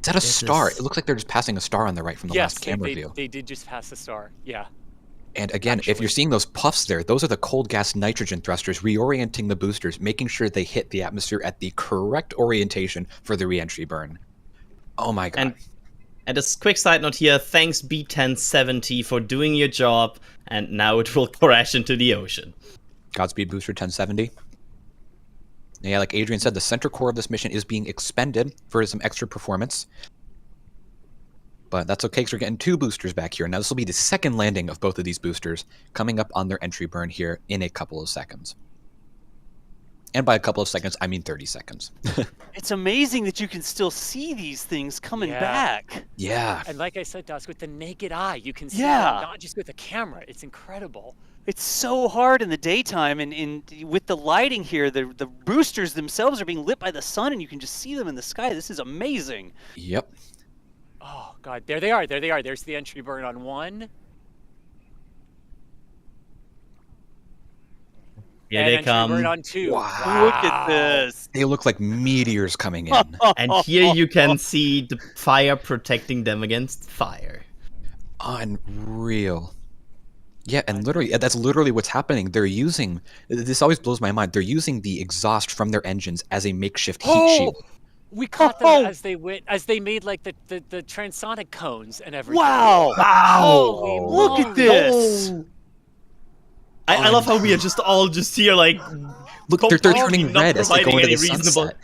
Is that a star? It looks like they're just passing a star on the right from the Yes, last camera they, view. they did just pass the star. Yeah. And again, if Actually. you're seeing those puffs there, those are the cold gas nitrogen thrusters reorienting the boosters, making sure they hit the atmosphere at the correct orientation for the reentry burn. Oh my god. And a quick side note here, thanks B1070 for doing your job, and now it will crash into the ocean. Godspeed Booster 1070. Yeah, like Adrian said, the center core of this mission is being expended for some extra performance. But that's okay, because we're getting 2 boosters back here. Now, this will be the second landing of both of these boosters coming up on their entry burn here in a couple of seconds. And by a couple of seconds, I mean 30 seconds. It's amazing that you can still see these things coming Yeah. back. Yeah. And like I said, Dusk, with the naked eye, you can see Yeah. them, not just with a camera. It's incredible. It's so hard in the daytime, and with the lighting here, the boosters themselves are being lit by the sun, and you can just see them in the sky. This is amazing. Yep. Oh god, there they are. There they are. There's the entry burn on 1. Here and they entry come. burn on 2. Wow. Look at this. They look like meteors coming in. And here you can see the fire protecting them against fire. Unreal. Yeah, and literally, that's literally what's happening. They're using, this always blows my mind, they're using the exhaust from their engines as a makeshift heat shield. We caught them as they went, as they made like the transonic cones and everything. Wow. Holy Look at moly. this. I love how we are just all just here like Look, they're completely turning not red as they go providing into the any reasonable. sunset.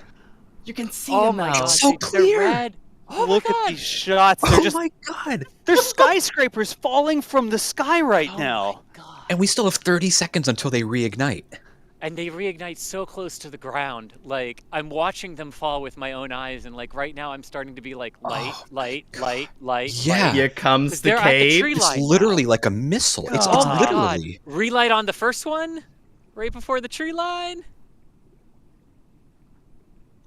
You can see Oh them my now. god, So they're clear. red. Oh Look my god. at these shots. They're Oh just my god! there's skyscrapers falling from the sky right Oh now. my god. And we still have 30 seconds until they reignite. And they reignite so close to the ground. Like, I'm watching them fall with my own eyes, and like right now I'm starting to be like light, light. Yeah. Here comes 'Cause the they're at the cave. tree It's line now. literally like a missile. It's Oh my literally. god. Relight on the first one, right before the tree line.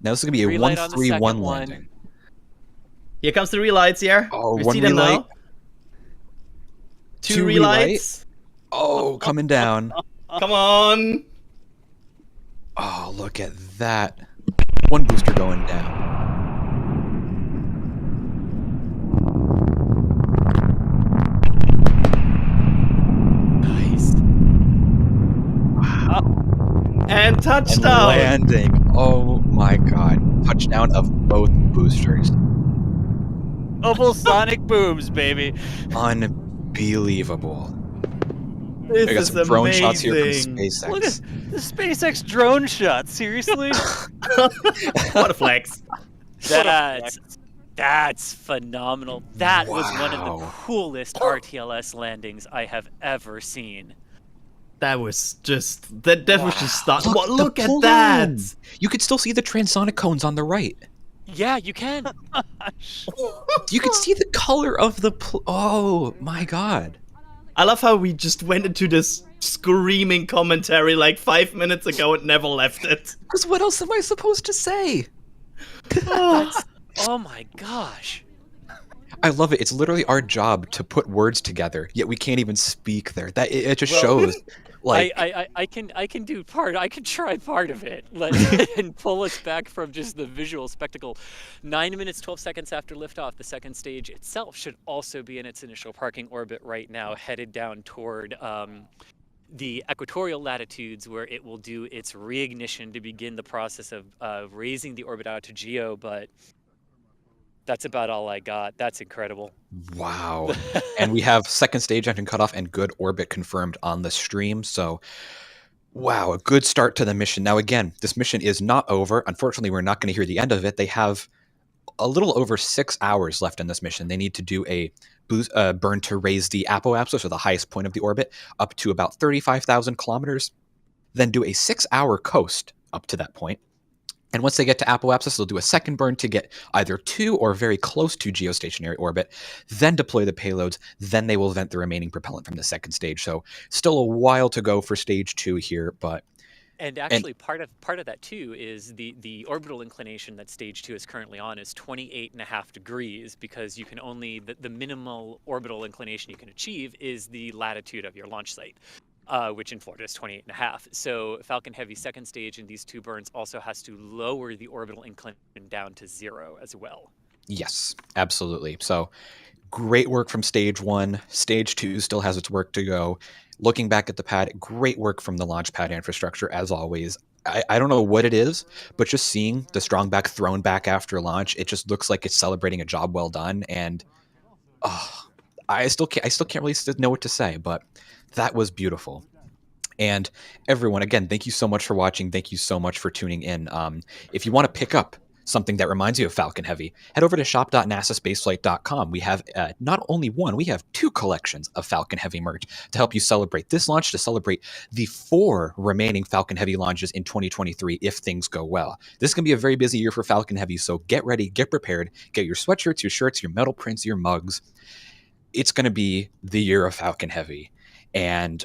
Now this is going to be a Relight on the 1-3-1 second one. landing. Here comes the relights here. Oh, We one see them relight. now. Two relights. Oh, coming down. Come on. Oh, look at that. One booster going down. Nice. And And touchdown. landing. Oh my god. Touchdown of both boosters. Double sonic booms, baby. Unbelievable. This I got is some drone amazing. shots here from SpaceX. Look at the SpaceX drone shot. Seriously? What a flex. That's phenomenal. That was one of the Wow. coolest RTLS landings I have ever seen. That was just that was just stuff. Look the at plume. that. You could still see the transonic cones on the right. Yeah, you can. You could see the color of the oh my god. I love how we just went into this screaming commentary like 5 minutes ago and never left it. Because what else am I supposed to say? Oh my gosh. I love it. It's literally our job to put words together, yet we can't even speak there. That it just shows. Like I can do part. I can try part of it, and pull us back from just the visual spectacle. 9 minutes 12 seconds after liftoff, the second stage itself should also be in its initial parking orbit right now, headed down toward the equatorial latitudes, where it will do its reignition to begin the process of raising the orbit out to geo. But that's about all I got. That's incredible. wow. And we have second stage engine cutoff and good orbit confirmed on the stream. So wow, a good start to the mission. Now again, this mission is not over. Unfortunately, we're not going to hear the end of it. They have a little over 6 hours left in this mission. They need to do a burn to raise the apoapsis, or the highest point of the orbit, up to about 35,000 kilometers. Then do a 6-hour coast up to that point. And once they get to apoapsis, they'll do a second burn to get either to or very close to geostationary orbit, then deploy the payloads, then they will vent the remaining propellant from the second stage. So still a while to go for stage 2 here, but And actually, part of that too is the orbital inclination that stage 2 is currently on is 28.5 degrees, because you can only the minimal orbital inclination you can achieve is the latitude of your launch site, which in Florida is 28.5. So Falcon Heavy second stage in these 2 burns also has to lower the orbital inclination down to 0 as well. yes, absolutely. So great work from stage 1. Stage 2 still has its work to go. Looking back at the pad, great work from the launch pad infrastructure as always. I don't know what it is, but just seeing the strong back thrown back after launch, it just looks like it's celebrating a job well done. And I still can't really know what to say, but that was beautiful. And everyone, again, thank you so much for watching. Thank you so much for tuning in. If you want to pick up something that reminds you of Falcon Heavy, head over to shop.nasaspaceflight.com. We have not only one, we have 2 collections of Falcon Heavy merch to help you celebrate this launch, to celebrate the 4 remaining Falcon Heavy launches in 2023 if things go well. This is going to be a very busy year for Falcon Heavy, so get ready, get prepared, get your sweatshirts, your shirts, your metal prints, your mugs. It's going to be the year of Falcon Heavy, and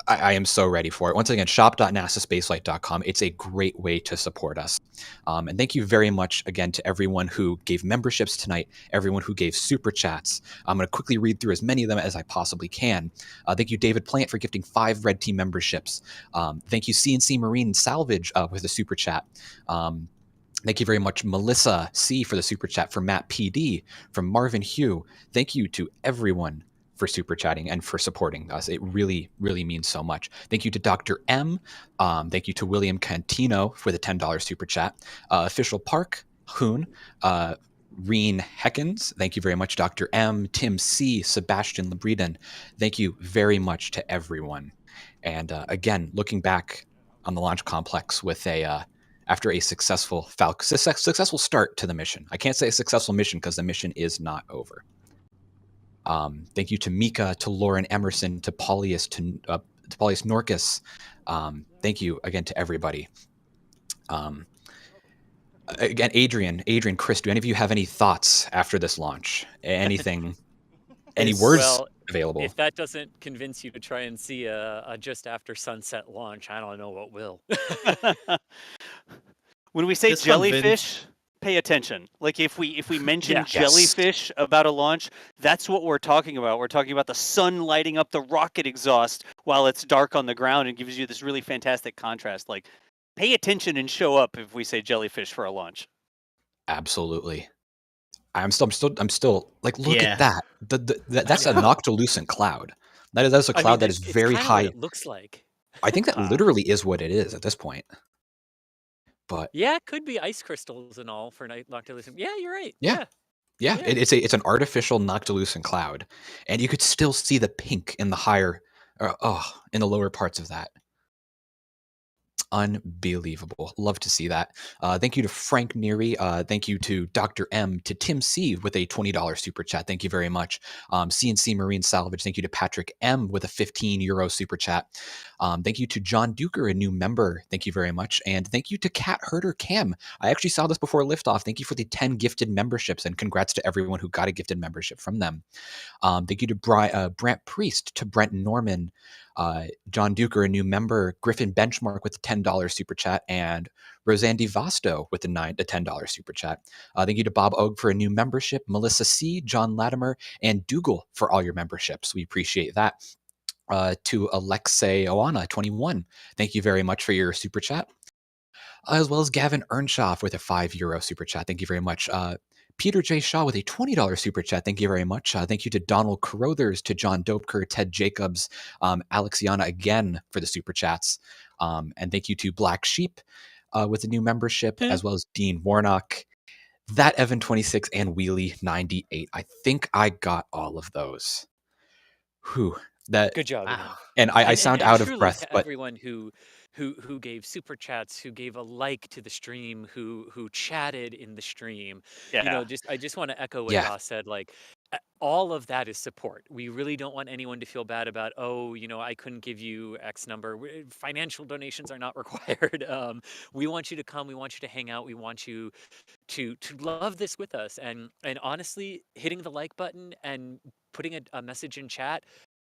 I am so ready for it. Once again, shop.nasaspaceflight.com. It's a great way to support us. And thank you very much again to everyone who gave memberships tonight, everyone who gave super chats. I'm going to quickly read through as many of them as I possibly can. Thank you, David Plant, for gifting 5 Red Team memberships. Thank you, CNC Marine Salvage, with a super chat. Thank you very much, Melissa C, for the super chat, from Matt PD, from Marvin Hugh. Thank you to everyone for super chatting and for supporting us. It really, really means so much. Thank you to Dr. M. Thank you to William Cantino for the $10 super chat. Official Park Hoon. Reen Heckens. Thank you very much, Dr. M. Tim C. Sebastian Lebriden. Thank you very much to everyone. And again, looking back on the launch complex with after a successful start to the mission. I can't say a successful mission because the mission is not over. Thank you to Mika, to Lauren Emerson, to Paulius, to Paulius Norcus. Thank you again to everybody. Again, Adrian, Chris, do any of you have any thoughts after this launch? Anything? Any words available? If that doesn't convince you to try and see a just after sunset launch, I don't know what will. When we say Just jellyfish, pay attention. Like if we mention Yeah. jellyfish about a launch, that's what we're talking about. We're talking about the sun lighting up the rocket exhaust while it's dark on the ground and gives you this really fantastic contrast. Like, pay attention and show up if we say jellyfish for a launch. Absolutely. I'm still like, look Yeah. at that. That's a noctilucent cloud. That is a cloud that is very it's high. what it looks like. I think that literally is what it is at this point. But yeah, it could be ice crystals and all for noctilucent. Yeah, you're right. Yeah. It's an artificial noctilucent cloud, and you could still see the pink in the in the lower parts of that. Unbelievable. Love to see that. Thank you to Frank Neary. Thank you to Dr. M, to Tim C with a $20 super chat. Thank you very much. CNC Marine Salvage. Thank you to Patrick M with a €15 super chat. Thank you to John Duker, a new member. Thank you very much. And thank you to Cat Herder Cam. I actually saw this before Liftoff. Thank you for the 10 gifted memberships, and congrats to everyone who got a gifted membership from them. Thank you to Brant Priest, to Brent Norman, John Duker, a new member, Griffin Benchmark with a $10 super chat, and Roseanne DeVasto with a $10 super chat. Thank you to Bob Ogue for a new membership, Melissa C, John Latimer, and Dougal for all your memberships. We appreciate that. To Alexei Oana 21, thank you very much for your super chat. As well as Gavin Earnshaw with a €5 super chat. Thank you very much. Peter J. Shaw with a $20 super chat. Thank you very much. Thank you to Donald Carothers, to John Dopeker, Ted Jacobs, Alexiana again for the super chats. And thank you to Black Sheep with a new membership, as well as Dean Warnock, that Evan 26, and Wheelie 98. I think I got all of those. Whew. Good job. Wow. And I sound out of breath, to but everyone who gave super chats, who gave a like to the stream, who chatted in the stream. Yeah. I just want to echo what Yeah. Ross said. Like, all of that is support. We really don't want anyone to feel bad about, oh, I couldn't give you X number. Financial donations are not required. We want you to come. We want you to hang out. We want you to love this with us. And honestly, hitting the like button and putting a message in chat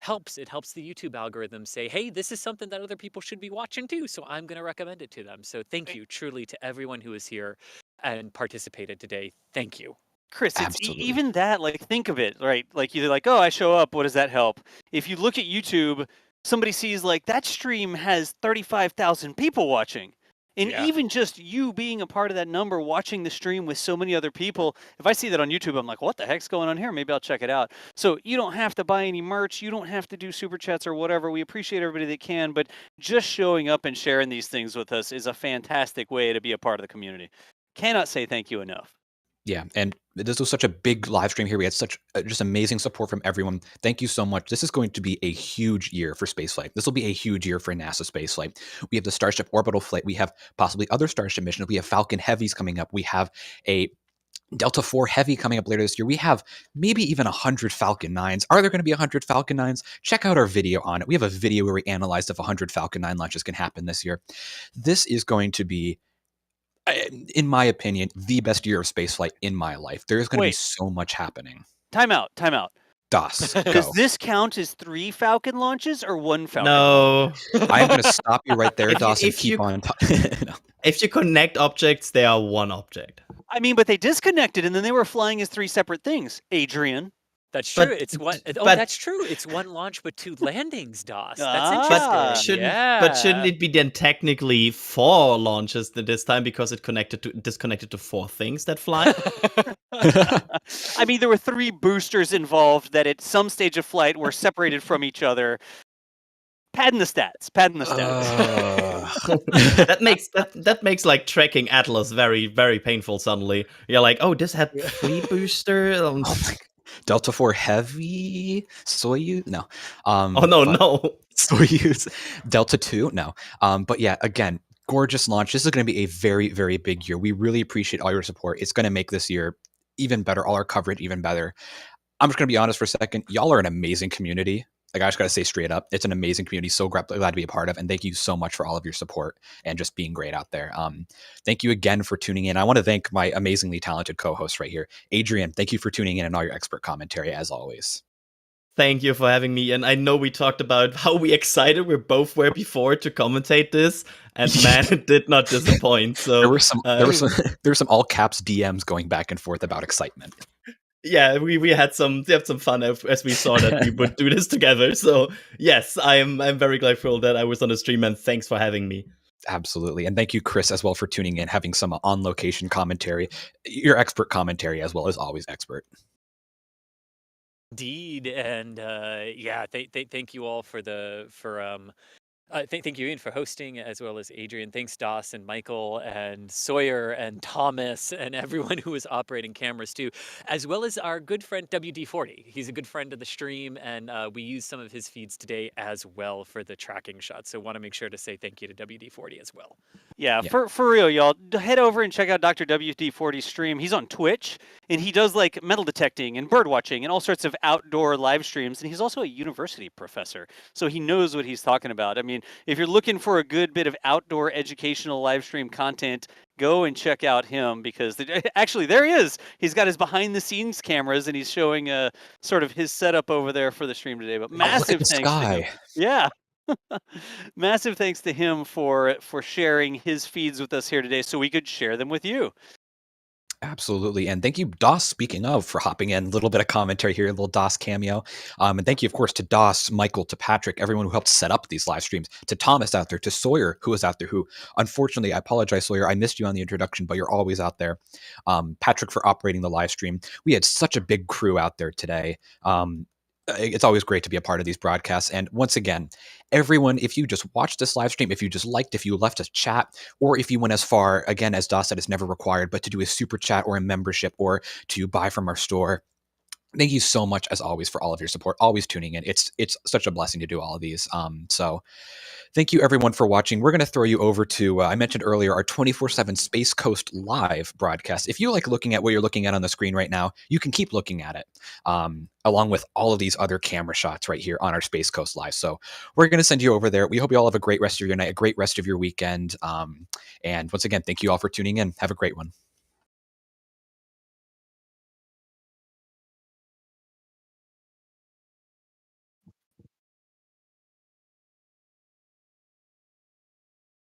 helps. It helps the YouTube algorithm say, hey, this is something that other people should be watching too. So I'm going to recommend it to them. So thank you truly to everyone who is here and participated today. Thank you. Chris, it's Absolutely. even that, like, think of it, right? Like, you're like, oh, I show up, what does that help? If you look at YouTube, somebody sees, like, that stream has 35,000 people watching. And Yeah. even just you being a part of that number, watching the stream with so many other people, if I see that on YouTube, I'm like, what the heck's going on here? Maybe I'll check it out. So you don't have to buy any merch. You don't have to do super chats or whatever. We appreciate everybody that can, but just showing up and sharing these things with us is a fantastic way to be a part of the community. Cannot say thank you enough. Yeah, and this was such a big live stream here. We had such just amazing support from everyone. Thank you so much. This is going to be a huge year for spaceflight. This will be a huge year for NASA spaceflight. We have the Starship orbital flight. We have possibly other Starship missions. We have Falcon Heavies coming up. We have a Delta IV Heavy coming up later this year. We have maybe even 100 Falcon 9s. Are there going to be 100 Falcon 9s? Check out our video on it. We have a video where we analyzed if 100 Falcon 9 launches can happen this year. This is going to be, in my opinion, the best year of spaceflight in my life. There's going to be Wait. so much happening. Time out. DOS, Does go. this count as 3 Falcon launches or 1 Falcon? No. I'm going to stop you right there, If you- DOS, and if keep you- on. No. If you connect objects, they are one object. I mean, but they disconnected and then they were flying as 3 separate things. Adrian. That's But- true. It's one. Oh, but- that's true. It's one launch but 2 landings, DOS. That's Ah. interesting. Shouldn't it be then technically 4 launches this time because it disconnected to 4 things that fly? I mean, there were 3 boosters involved that at some stage of flight were separated from each other. Padding the stats. that makes like tracking Atlas very, very painful suddenly. You're like, oh, this had 3 boosters. Oh my God. Delta IV Heavy, Soyuz, no. Oh no, but- no. Soyuz, Delta II, no. But yeah, again, gorgeous launch. This is going to be a very, very big year. We really appreciate all your support. It's going to make this year even better, all our coverage even better. I'm just going to be honest for a second. Y'all are an amazing community. Like, I just got to say straight up, it's an amazing community. So glad to be a part of. And thank you so much for all of your support and just being great out there. Thank you again for tuning in. I want to thank my amazingly talented co-host right here. Adrian, thank you for tuning in and all your expert commentary as always. Thank you for having me. And I know we talked about how excited we both were before to commentate this, and man, it did not disappoint. So There were some all caps DMs going back and forth about excitement. yeah, we had some fun as we saw that we would do this together. So yes, I'm very grateful that I was on the stream, and thanks for having me. Absolutely. And thank you, Chris, as well, for tuning in, having some on-location commentary. Your expert commentary as well is always expert. Indeed, and yeah, thank you all thank you, Ian, for hosting, as well as Adrian. Thanks, DOS and Michael and Sawyer and Thomas and everyone who was operating cameras too, as well as our good friend WD40. He's a good friend of the stream, and we used some of his feeds today as well for the tracking shots. So want to make sure to say thank you to WD40 as well. Yeah, for real, y'all. Head over and check out Dr. WD40's stream. He's on Twitch, and he does like metal detecting and bird watching and all sorts of outdoor live streams. And he's also a university professor, so he knows what he's talking about. I mean, if you're looking for a good bit of outdoor educational live stream content, go and check out him, because actually there he is. He's got his behind the scenes cameras and he's showing sort of his setup over there for the stream today. But massive look at the thanks to him. sky. Yeah. Massive thanks to him for sharing his feeds with us here today so we could share them with you. Absolutely. And thank you, DOS, speaking of, for hopping in. A little bit of commentary here, a little DOS cameo. And thank you, of course, to DOS, Michael, to Patrick, everyone who helped set up these live streams, to Thomas out there, to Sawyer, who was out there, who, unfortunately, I apologize, Sawyer, I missed you on the introduction, but you're always out there. Patrick for operating the live stream. We had such a big crew out there today. It's always great to be a part of these broadcasts. And once again, everyone, if you just watched this live stream, if you just liked, if you left a chat, or if you went as far, again, as DOS said, it's never required, but to do a super chat or a membership or to buy from our store, thank you so much, as always, for all of your support, always tuning in. It's such a blessing to do all of these. So thank you, everyone, for watching. We're going to throw you over to, I mentioned earlier, our 24/7 Space Coast live broadcast. If you like looking at what you're looking at on the screen right now, you can keep looking at it, along with all of these other camera shots right here on our Space Coast live. So we're going to send you over there. We hope you all have a great rest of your night, a great rest of your weekend. And once again, thank you all for tuning in. Have a great one.